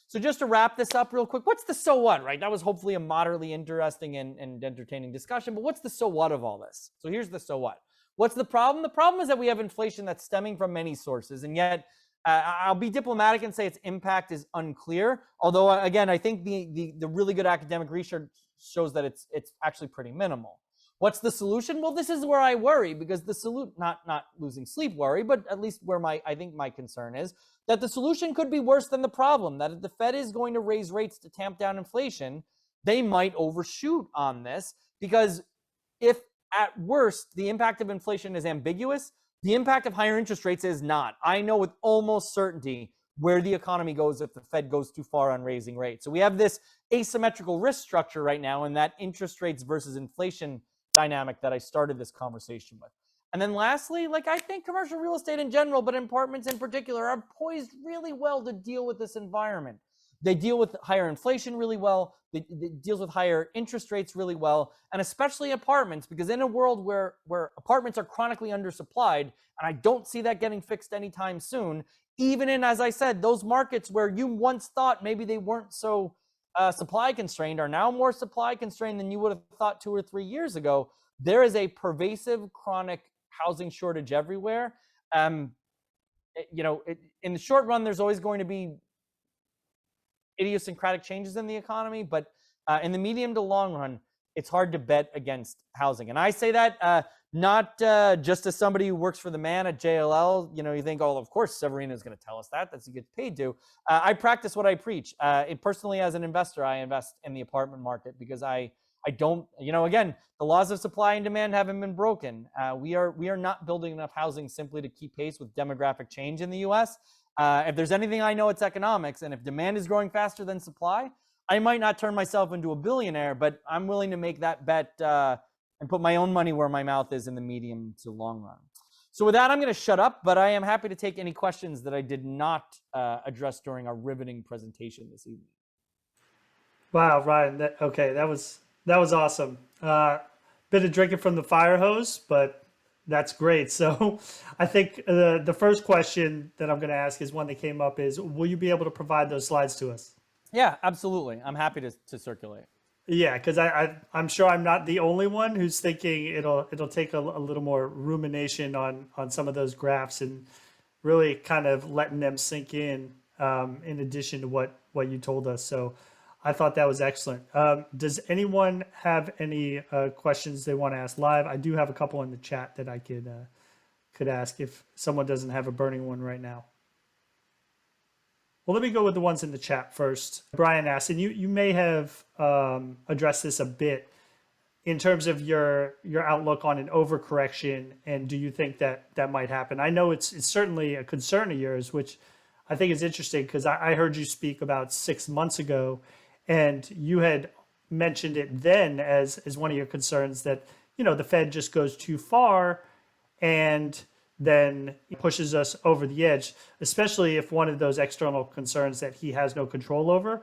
[SPEAKER 2] So just to wrap this up real quick, what's the so what, right? That was hopefully a moderately interesting and entertaining discussion, but what's the so what of all this? So here's the so what. What's the problem? The problem is that we have inflation that's stemming from many sources, and yet I'll be diplomatic and say its impact is unclear. Although, again, I think the really good academic research shows that it's actually pretty minimal. What's the solution? Well, this is where I worry, because the solution, not losing sleep worry, but at least where I think my concern is that the solution could be worse than the problem, that if the Fed is going to raise rates to tamp down inflation, they might overshoot on this, because if at worst the impact of inflation is ambiguous, the impact of higher interest rates is not. I know with almost certainty where the economy goes if the Fed goes too far on raising rates. So we have this asymmetrical risk structure right now, and that interest rates versus inflation dynamic that I started this conversation with. And then lastly, I think commercial real estate in general, but apartments in particular, are poised really well to deal with this environment. They deal with higher inflation really well. It deals with higher interest rates really well, and especially apartments, because in a world where apartments are chronically undersupplied, and I don't see that getting fixed anytime soon, even in, as I said, those markets where you once thought maybe they weren't so supply constrained are now more supply constrained than you would have thought 2 or 3 years ago. There is a pervasive chronic housing shortage everywhere. In the short run, there's always going to be idiosyncratic changes in the economy, but in the medium to long run, it's hard to bet against housing. And I say that not just as somebody who works for the man at JLL. You think, oh, of course, Severino is going to tell us that. That's what he gets paid to. I practice what I preach. Personally, as an investor, I invest in the apartment market because I don't, again, the laws of supply and demand haven't been broken. We are not building enough housing simply to keep pace with demographic change in the U.S. If there's anything I know, it's economics. And if demand is growing faster than supply, I might not turn myself into a billionaire, but I'm willing to make that bet and put my own money where my mouth is in the medium to long run. So with that, I'm going to shut up, but I am happy to take any questions that I did not address during our riveting presentation this evening.
[SPEAKER 1] Wow, Ryan. That was awesome. Bit of drinking from the fire hose, but that's great. So I think the first question that I'm going to ask is one that came up is, will you be able to provide those slides to us?
[SPEAKER 2] Yeah, absolutely. I'm happy to circulate.
[SPEAKER 1] Yeah, because I'm sure I'm not the only one who's thinking it'll take a little more rumination on some of those graphs and really kind of letting them sink in addition to what you told us. So I thought that was excellent. Does anyone have any questions they want to ask live? I do have a couple in the chat that I could ask if someone doesn't have a burning one right now. Well, let me go with the ones in the chat first. Brian asked, and you may have addressed this a bit in terms of your outlook on an overcorrection, and do you think that might happen? I know it's certainly a concern of yours, which I think is interesting because I heard you speak about 6 months ago, and you had mentioned it then as one of your concerns that the Fed just goes too far and then pushes us over the edge, especially if one of those external concerns that he has no control over,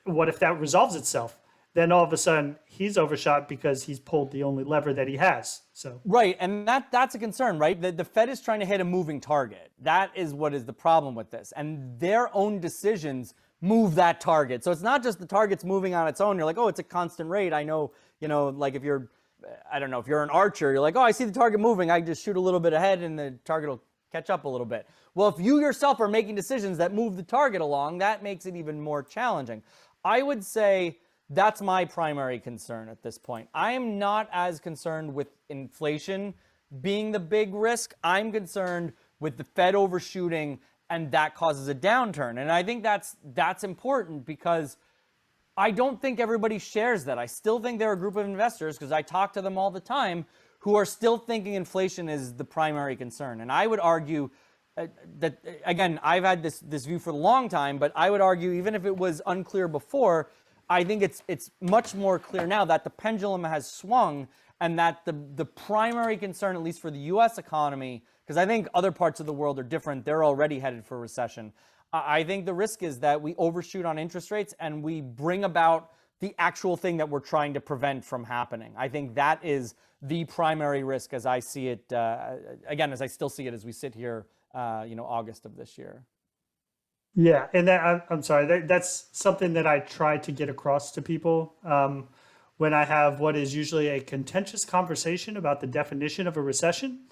[SPEAKER 1] what if that resolves itself? Then all of a sudden he's overshot because he's pulled the only lever that he has. So
[SPEAKER 2] right, and that's a concern, right? The Fed is trying to hit a moving target. That is what is the problem with this, and their own decisions move that target. So it's not just the target's moving on its own. You're like, oh, it's a constant rate. I know, like if you're, I don't know, if you're an archer, you're like, oh, I see the target moving. I just shoot a little bit ahead and the target will catch up a little bit. Well, if you yourself are making decisions that move the target along, that makes it even more challenging. I would say that's my primary concern at this point. I am not as concerned with inflation being the big risk. I'm concerned with the Fed overshooting, and that causes a downturn. And I think that's important because I don't think everybody shares that. I still think there are a group of investors, because I talk to them all the time, who are still thinking inflation is the primary concern. And I would argue that, again, I've had this view for a long time, but I would argue even if it was unclear before, I think it's much more clear now that the pendulum has swung and that the primary concern, at least for the U.S. economy, because I think other parts of the world are different, they're already headed for recession. I think the risk is that we overshoot on interest rates and we bring about the actual thing that we're trying to prevent from happening. I think that is the primary risk as I see it, again, as I still see it as we sit here, August of this year.
[SPEAKER 1] Yeah, and I'm sorry, that's something that I try to get across to people when I have what is usually a contentious conversation about the definition of a recession.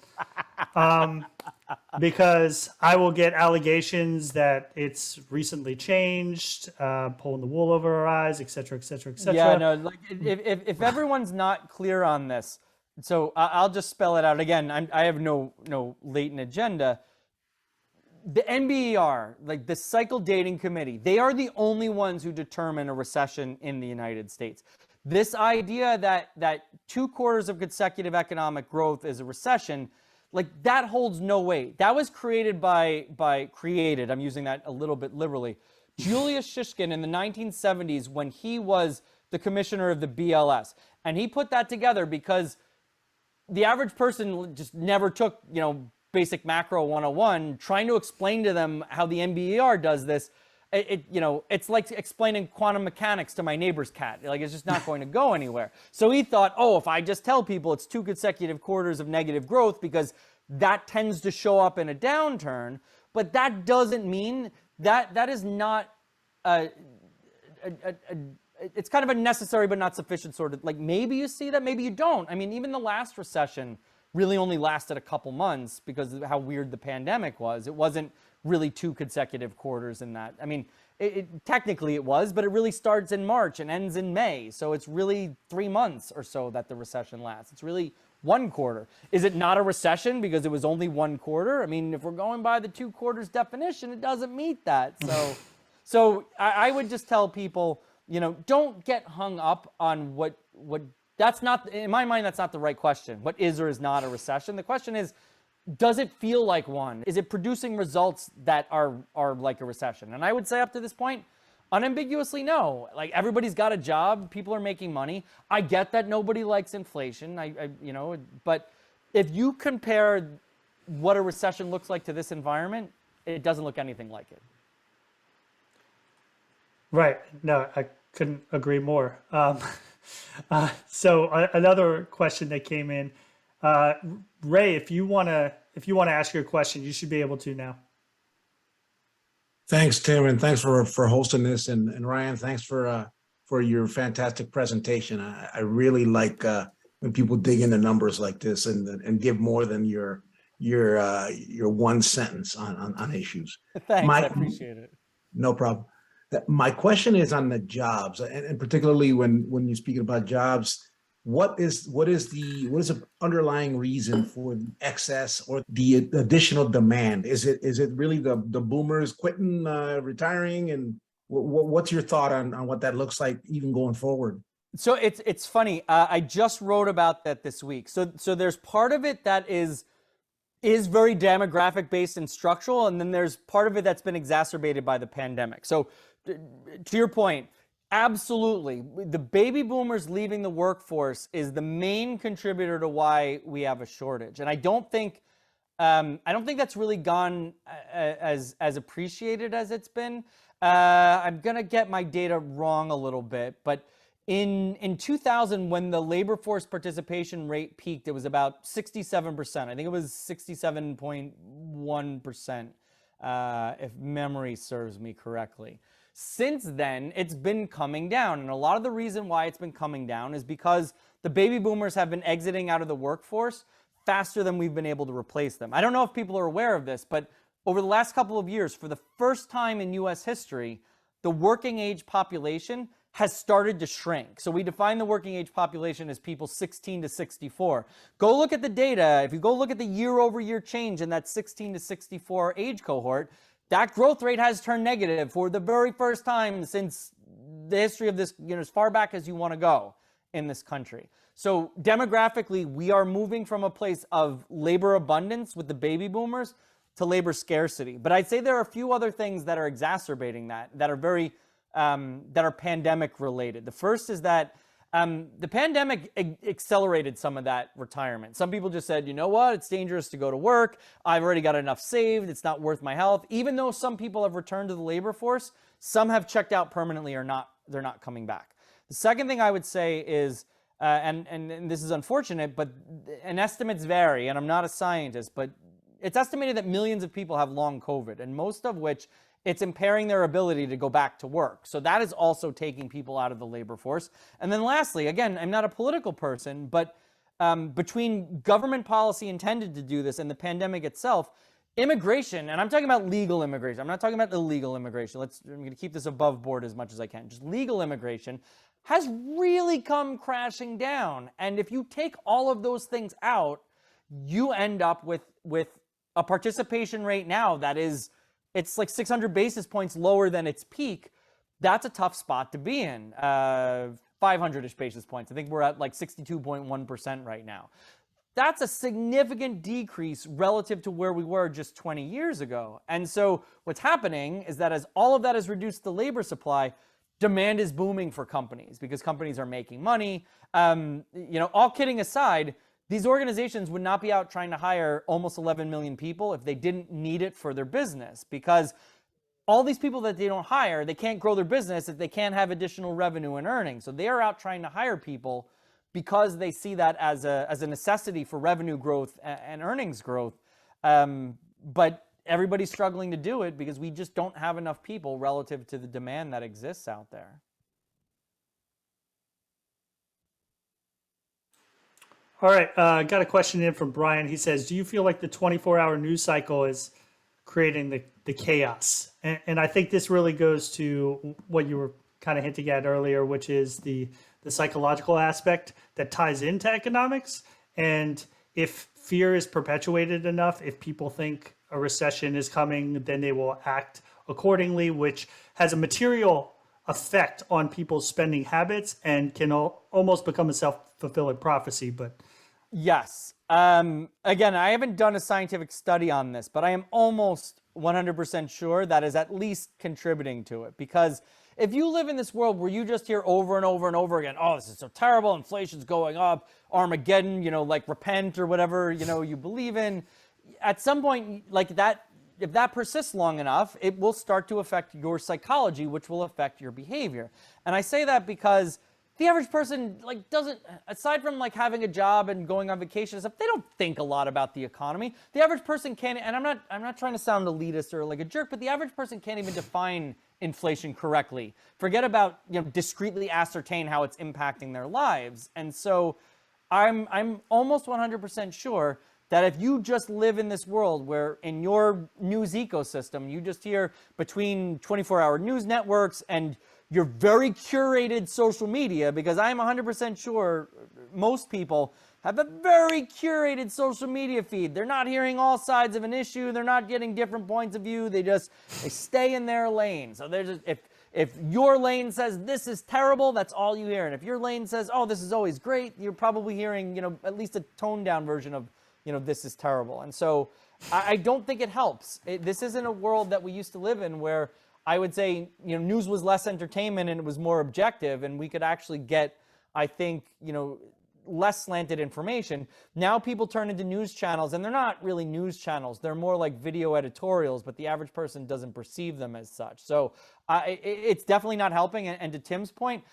[SPEAKER 1] Because I will get allegations that it's recently changed, pulling the wool over our eyes, et cetera, et cetera, et cetera.
[SPEAKER 2] Yeah, no, like if everyone's not clear on this, so I'll just spell it out again. I have no latent agenda. The NBER, like the Cycle Dating Committee, they are the only ones who determine a recession in the United States. This idea that 2 quarters of consecutive economic growth is a recession, like that holds no weight. That was created created, I'm using that a little bit liberally, Julius Shishkin in the 1970s when he was the commissioner of the BLS. And he put that together because the average person just never took, basic macro 101, trying to explain to them how the NBER does this. it's like explaining quantum mechanics to my neighbor's cat. Like, it's just not going to go anywhere. So he thought, oh, if I just tell people it's 2 consecutive quarters of negative growth, because that tends to show up in a downturn. But that doesn't mean that is not it's kind of a necessary but not sufficient sort of, like, maybe you see that, maybe you don't. I mean, even the last recession really only lasted a couple months because of how weird the pandemic was. It wasn't really 2 consecutive quarters in that. I mean, technically it was, but it really starts in March and ends in May. So it's really 3 months or so that the recession lasts. It's really 1 quarter. Is it not a recession because it was only 1 quarter? I mean, if we're going by the 2 quarters definition, it doesn't meet that. So I would just tell people, don't get hung up on what that's not, in my mind, that's not the right question. What is or is not a recession? The question is, does it feel like one? Is it producing results that are like a recession? And I would say up to this point, unambiguously no. Like, everybody's got a job, people are making money. I get that nobody likes inflation. But if you compare what a recession looks like to this environment, it doesn't look anything like it.
[SPEAKER 1] Right. No, I couldn't agree more. So another question that came in, Ray, if you want to ask your question, you should be able to now.
[SPEAKER 3] Thanks, Tim, and thanks for hosting this, and Ryan, thanks for your fantastic presentation. I really like when people dig into numbers like this and give more than your one sentence on issues.
[SPEAKER 2] Thanks, I appreciate it.
[SPEAKER 3] No problem. My question is on the jobs, and particularly when you're speaking about jobs, what is the underlying reason for the excess or the additional demand? Is it really the boomers quitting, retiring, and what's your thought on what that looks like even going forward?
[SPEAKER 2] So it's funny. I just wrote about that this week. So there's part of it that is very demographic based and structural, and then there's part of it that's been exacerbated by the pandemic. So to your point, absolutely, the baby boomers leaving the workforce is the main contributor to why we have a shortage. And I don't think that's really gone as appreciated as it's been. I'm gonna get my data wrong a little bit, but in 2000, when the labor force participation rate peaked, it was about 67%. I think it was 67.1%, if memory serves me correctly. Since then, it's been coming down. And a lot of the reason why it's been coming down is because the baby boomers have been exiting out of the workforce faster than we've been able to replace them. I don't know if people are aware of this, but over the last couple of years, for the first time in US history, the working age population has started to shrink. So we define the working age population as people 16 to 64. Go look at the data. If you go look at the year-over-year change in that 16 to 64 age cohort, that growth rate has turned negative for the very first time since the history of this, as far back as you want to go in this country. So demographically, we are moving from a place of labor abundance with the baby boomers to labor scarcity. But I'd say there are a few other things that are exacerbating that are very that are pandemic related. The first is that the pandemic accelerated some of that retirement. Some people just said, you know what, it's dangerous to go to work. I've already got enough saved. It's not worth my health. Even though some people have returned to the labor force, some have checked out permanently or not. They're not coming back. The second thing I would say is, and this is unfortunate, but and estimates vary, and I'm not a scientist, but it's estimated that millions of people have long COVID, and most of which it's impairing their ability to go back to work. So that is also taking people out of the labor force. And then lastly, again, I'm not a political person, but between government policy intended to do this and the pandemic itself, immigration, and I'm talking about legal immigration. I'm not talking about illegal immigration. I'm going to keep this above board as much as I can. Just legal immigration has really come crashing down. And if you take all of those things out, you end up with a participation rate now that is, it's like 600 basis points lower than its peak. That's a tough spot to be in. 500-ish basis points. I think we're at like 62.1% right now. That's a significant decrease relative to where we were just 20 years ago. And so what's happening is that as all of that has reduced the labor supply, demand is booming for companies because companies are making money. All kidding aside, these organizations would not be out trying to hire almost 11 million people if they didn't need it for their business, because all these people that they don't hire, they can't grow their business if they can't have additional revenue and earnings. So they are out trying to hire people because they see that as a necessity for revenue growth and earnings growth. But everybody's struggling to do it because we just don't have enough people relative to the demand that exists out there.
[SPEAKER 1] All right, got a question in from Brian. He says, do you feel like the 24-hour news cycle is creating the chaos? And I think this really goes to what you were kind of hinting at earlier, which is the psychological aspect that ties into economics. And if fear is perpetuated enough, if people think a recession is coming, then they will act accordingly, which has a material effect on people's spending habits and can almost become a self-fulfilling prophecy. But
[SPEAKER 2] yes. Again, I haven't done a scientific study on this, but I am almost 100% sure that is at least contributing to it. Because if you live in this world where you just hear over and over and over again, oh, this is so terrible, inflation's going up, Armageddon, like repent or whatever, you believe in, at some point, like that, if that persists long enough, it will start to affect your psychology, which will affect your behavior. And I say that because the average person doesn't, aside from having a job and going on vacation and stuff, they don't think a lot about the economy. The average person can't, and I'm not trying to sound elitist or like a jerk, but the average person can't even define inflation correctly. Forget about discreetly ascertain how it's impacting their lives. And so I'm almost 100% sure that if you just live in this world where in your news ecosystem, you just hear between 24-hour news networks and your very curated social media, because I'm 100% sure most people have a very curated social media feed. They're not hearing all sides of an issue. They're not getting different points of view. They stay in their lane. So there's if your lane says this is terrible, that's all you hear. And if your lane says, oh, this is always great, you're probably hearing, at least a toned down version of, this is terrible. And so I don't think it helps. This isn't a world that we used to live in where I would say, news was less entertainment and it was more objective, and we could actually get, I think, less slanted information. Now people turn into news channels, and they're not really news channels. They're more like video editorials, but the average person doesn't perceive them as such. So it's definitely not helping. And to Tim's point,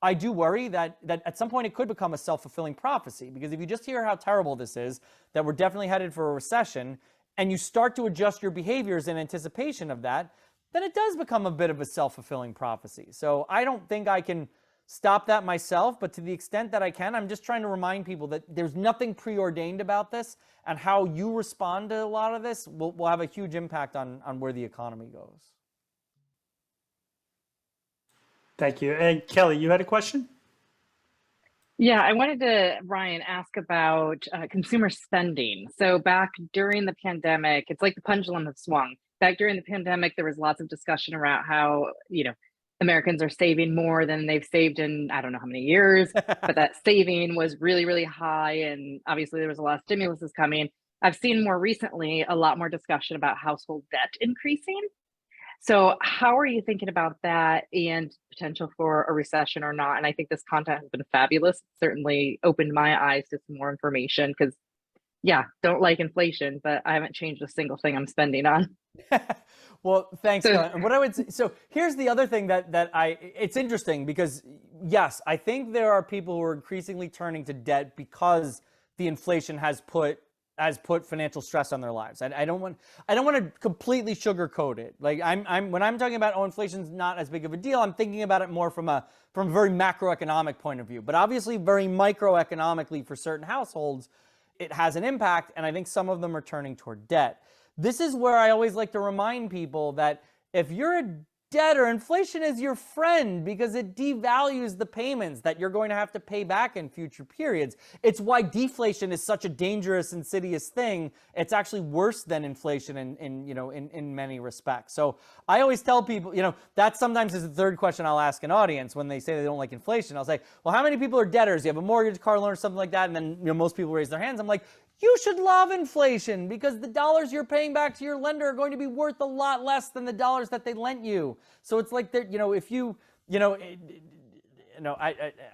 [SPEAKER 2] I do worry that at some point it could become a self-fulfilling prophecy, because if you just hear how terrible this is, that we're definitely headed for a recession, and you start to adjust your behaviors in anticipation of that, then it does become a bit of a self-fulfilling prophecy. So I don't think I can stop that myself, but to the extent that I can, I'm just trying to remind people that there's nothing preordained about this, and how you respond to a lot of this will have a huge impact on where the economy goes.
[SPEAKER 1] thank you. And Kelly, you had a question?
[SPEAKER 4] Yeah, I wanted to, Ryan, ask about consumer spending. So back during the pandemic, it's like the pendulum has swung. Back during the pandemic, there was lots of discussion around how, Americans are saving more than they've saved in, I don't know how many years, but that saving was really, really high. And obviously there was a lot of stimulus is coming. I've seen more recently a lot more discussion about household debt increasing. So how are you thinking about that and potential for a recession or not? And I think this content has been fabulous. It certainly opened my eyes to some more information, because don't like inflation, but I haven't changed a single thing I'm spending on.
[SPEAKER 2] Well, thanks, Kelly. And what I would say, so here's the other thing it's interesting, because yes, I think there are people who are increasingly turning to debt because the inflation has put financial stress on their lives. I don't want to completely sugarcoat it. Like when I'm talking about, inflation's not as big of a deal, I'm thinking about it more from a very macroeconomic point of view. But obviously very microeconomically for certain households, it has an impact, and I think some of them are turning toward debt. This is where I always like to remind people that if you're a debtor, inflation is your friend, because it devalues the payments that you're going to have to pay back in future periods. It's why deflation is such a dangerous, insidious thing. It's actually worse than inflation in many respects. So I always tell people, that sometimes is the third question I'll ask an audience when they say they don't like inflation. I'll say, well, how many people are debtors? You have a mortgage, car loan, or something like that, and then most people raise their hands. I'm like, you should love inflation, because the dollars you're paying back to your lender are going to be worth a lot less than the dollars that they lent you. So it's like, if you,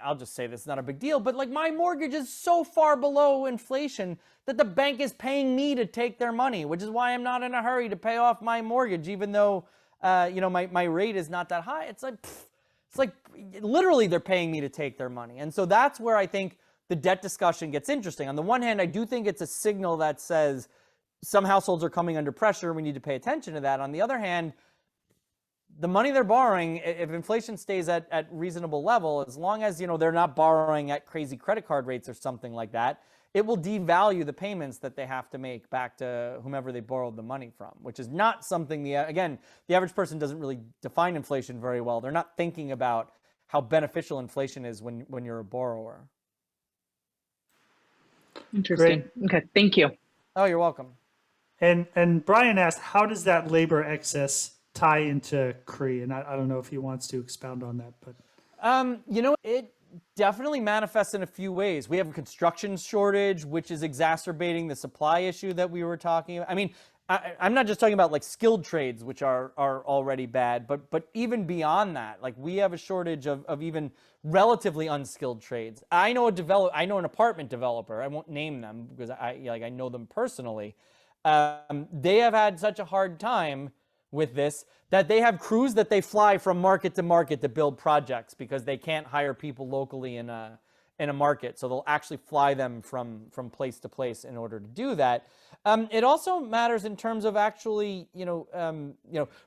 [SPEAKER 2] I'll just say this is not a big deal, but like my mortgage is so far below inflation that the bank is paying me to take their money, which is why I'm not in a hurry to pay off my mortgage, even though my rate is not that high. It's like literally they're paying me to take their money. And so that's where I think the debt discussion gets interesting. On the one hand, I do think it's a signal that says some households are coming under pressure. We need to pay attention to that. On the other hand, the money they're borrowing, if inflation stays at reasonable level, as long as they're not borrowing at crazy credit card rates or something like that, it will devalue the payments that they have to make back to whomever they borrowed the money from, which is not something the average person doesn't really define inflation very well. They're not thinking about how beneficial inflation is when you're a borrower.
[SPEAKER 4] Interesting. Great. Okay, thank you.
[SPEAKER 2] Oh, you're welcome.
[SPEAKER 1] And Brian asked, how does that labor excess tie into CRE? And I don't know if he wants to expound on that, but
[SPEAKER 2] it definitely manifests in a few ways. We have a construction shortage, which is exacerbating the supply issue that we were talking about. I mean, I'm not just talking about like skilled trades, which are already bad, but even beyond that, like we have a shortage of even relatively unskilled trades. I know an apartment developer. I won't name them because I know them personally. They have had such a hard time with this that they have crews that they fly from market to market to build projects because they can't hire people locally in a market. So they'll actually fly them from place to place in order to do that. It also matters in terms of actually,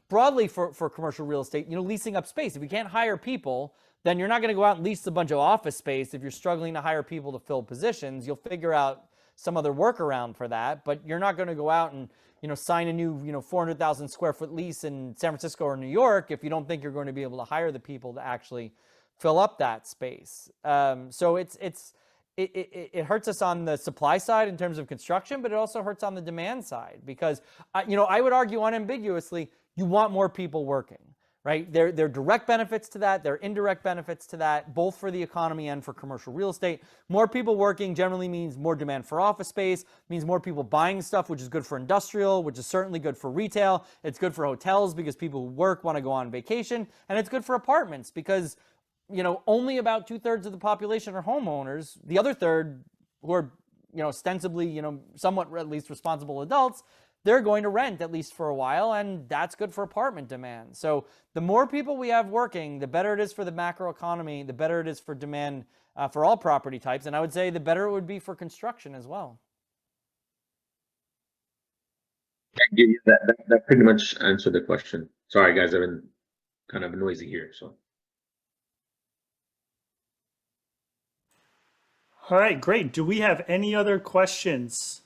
[SPEAKER 2] broadly for commercial real estate, leasing up space. If you can't hire people, then you're not going to go out and lease a bunch of office space. If you're struggling to hire people to fill positions, you'll figure out some other workaround for that, but you're not going to go out and sign a new 400,000 square foot lease in San Francisco or New York if you don't think you're going to be able to hire the people to actually fill up that space. So it hurts us on the supply side in terms of construction, but it also hurts on the demand side because I would argue unambiguously you want more people working. Right? There are direct benefits to that. There are indirect benefits to that, both for the economy and for commercial real estate. More people working generally means more demand for office space, means more people buying stuff, which is good for industrial, which is certainly good for retail. It's good for hotels because people who work want to go on vacation. And it's good for apartments because, only about 2/3 of the population are homeowners. The other third, who are, ostensibly, somewhat at least responsible adults, they're going to rent at least for a while, and that's good for apartment demand. So the more people we have working, the better it is for the macroeconomy, the better it is for demand for all property types, and I would say the better it would be for construction as well.
[SPEAKER 5] That pretty much answered the question. Sorry, guys, I've been kind of noisy here, so.
[SPEAKER 1] All right, great. Do we have any other questions?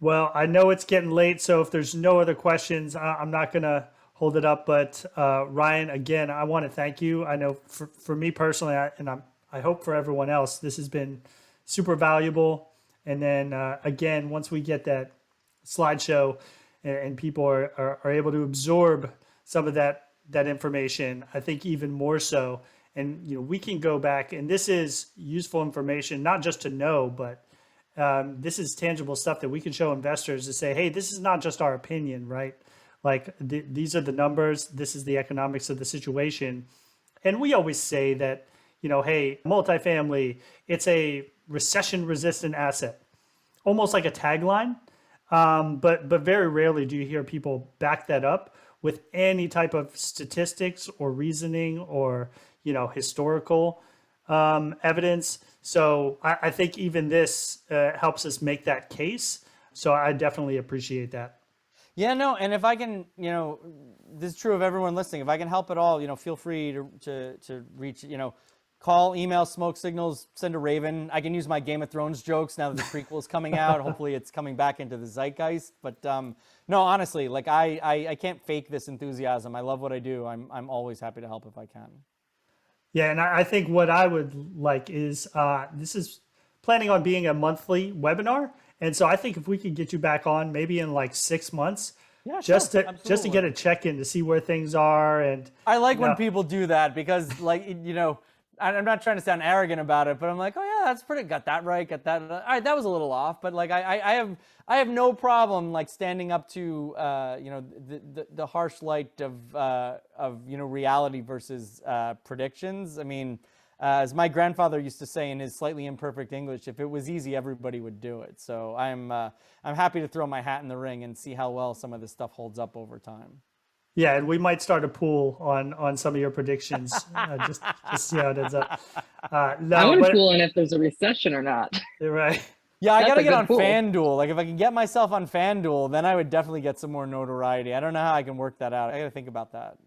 [SPEAKER 1] Well, I know it's getting late, so if there's no other questions, I'm not going to hold it up. But Ryan, again, I want to thank you. I know for me personally, I hope for everyone else, this has been super valuable. And then again, once we get that slideshow and people are able to absorb some of that information, I think even more so. And we can go back, and this is useful information, not just to know, but this is tangible stuff that we can show investors to say, hey, this is not just our opinion, right? Like these are the numbers. This is the economics of the situation. And we always say that, hey, multifamily, it's a recession resistant asset, almost like a tagline. But very rarely do you hear people back that up with any type of statistics or reasoning or, historical evidence. So I think even this helps us make that case. So I definitely appreciate that.
[SPEAKER 2] Yeah, no, and if I can, this is true of everyone listening. If I can help at all, feel free to reach, call, email, smoke signals, send a Raven. I can use my Game of Thrones jokes now that the prequel is coming out. Hopefully it's coming back into the zeitgeist. But no, honestly, like I can't fake this enthusiasm. I love what I do. I'm always happy to help if I can.
[SPEAKER 1] Yeah, and I think what I would like is this is planning on being a monthly webinar. And so I think if we could get you back on maybe in like 6 months,
[SPEAKER 2] yeah,
[SPEAKER 1] just to get a check-in to see where things are. And
[SPEAKER 2] I like when people do that because I'm not trying to sound arrogant about it, but I'm like, oh yeah, that's pretty, got that right, got that. All right, that was a little off, but like I have no problem like standing up to the harsh light of reality versus predictions. I mean, As my grandfather used to say in his slightly imperfect English, if it was easy, everybody would do it. So I'm happy to throw my hat in the ring and see how well some of this stuff holds up over time.
[SPEAKER 1] Yeah, and we might start a pool on some of your predictions, just see how it ends up. No,
[SPEAKER 4] I want to
[SPEAKER 1] but
[SPEAKER 4] pool in if there's a recession or not.
[SPEAKER 1] you're right.
[SPEAKER 2] Yeah, I
[SPEAKER 4] That's
[SPEAKER 2] gotta
[SPEAKER 4] a
[SPEAKER 2] get
[SPEAKER 4] good
[SPEAKER 2] on
[SPEAKER 4] pool.
[SPEAKER 2] FanDuel. Like if I can get myself on FanDuel, then I would definitely get some more notoriety. I don't know how I can work that out. I gotta think about that.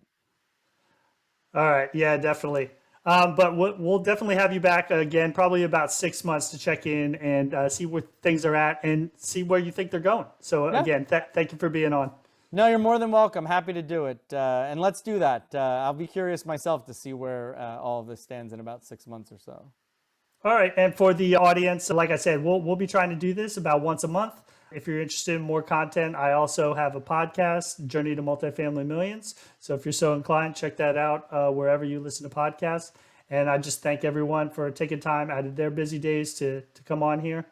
[SPEAKER 1] All right, yeah, definitely. But we'll definitely have you back again, probably about 6 months to check in and see where things are at and see where you think they're going. So
[SPEAKER 2] Yeah.
[SPEAKER 1] again, thank you for being on.
[SPEAKER 2] No, you're more than welcome. Happy to do it. And let's do that. I'll be curious myself to see where all of this stands in about 6 months or so.
[SPEAKER 1] All right, and for the audience, like I said, we'll be trying to do this about once a month. If you're interested in more content, I also have a podcast, Journey to Multifamily Millions. So if you're so inclined, check that out wherever you listen to podcasts. And I just thank everyone for taking time out of their busy days to come on here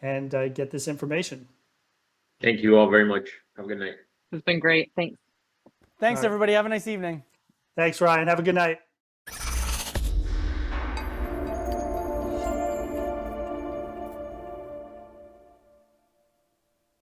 [SPEAKER 1] and get this information.
[SPEAKER 5] Thank you all very much. Have a good night.
[SPEAKER 4] It's been great. Thanks.
[SPEAKER 2] Thanks,
[SPEAKER 1] All right.
[SPEAKER 2] everybody. Have a nice evening.
[SPEAKER 1] Thanks, Ryan. Have a good night.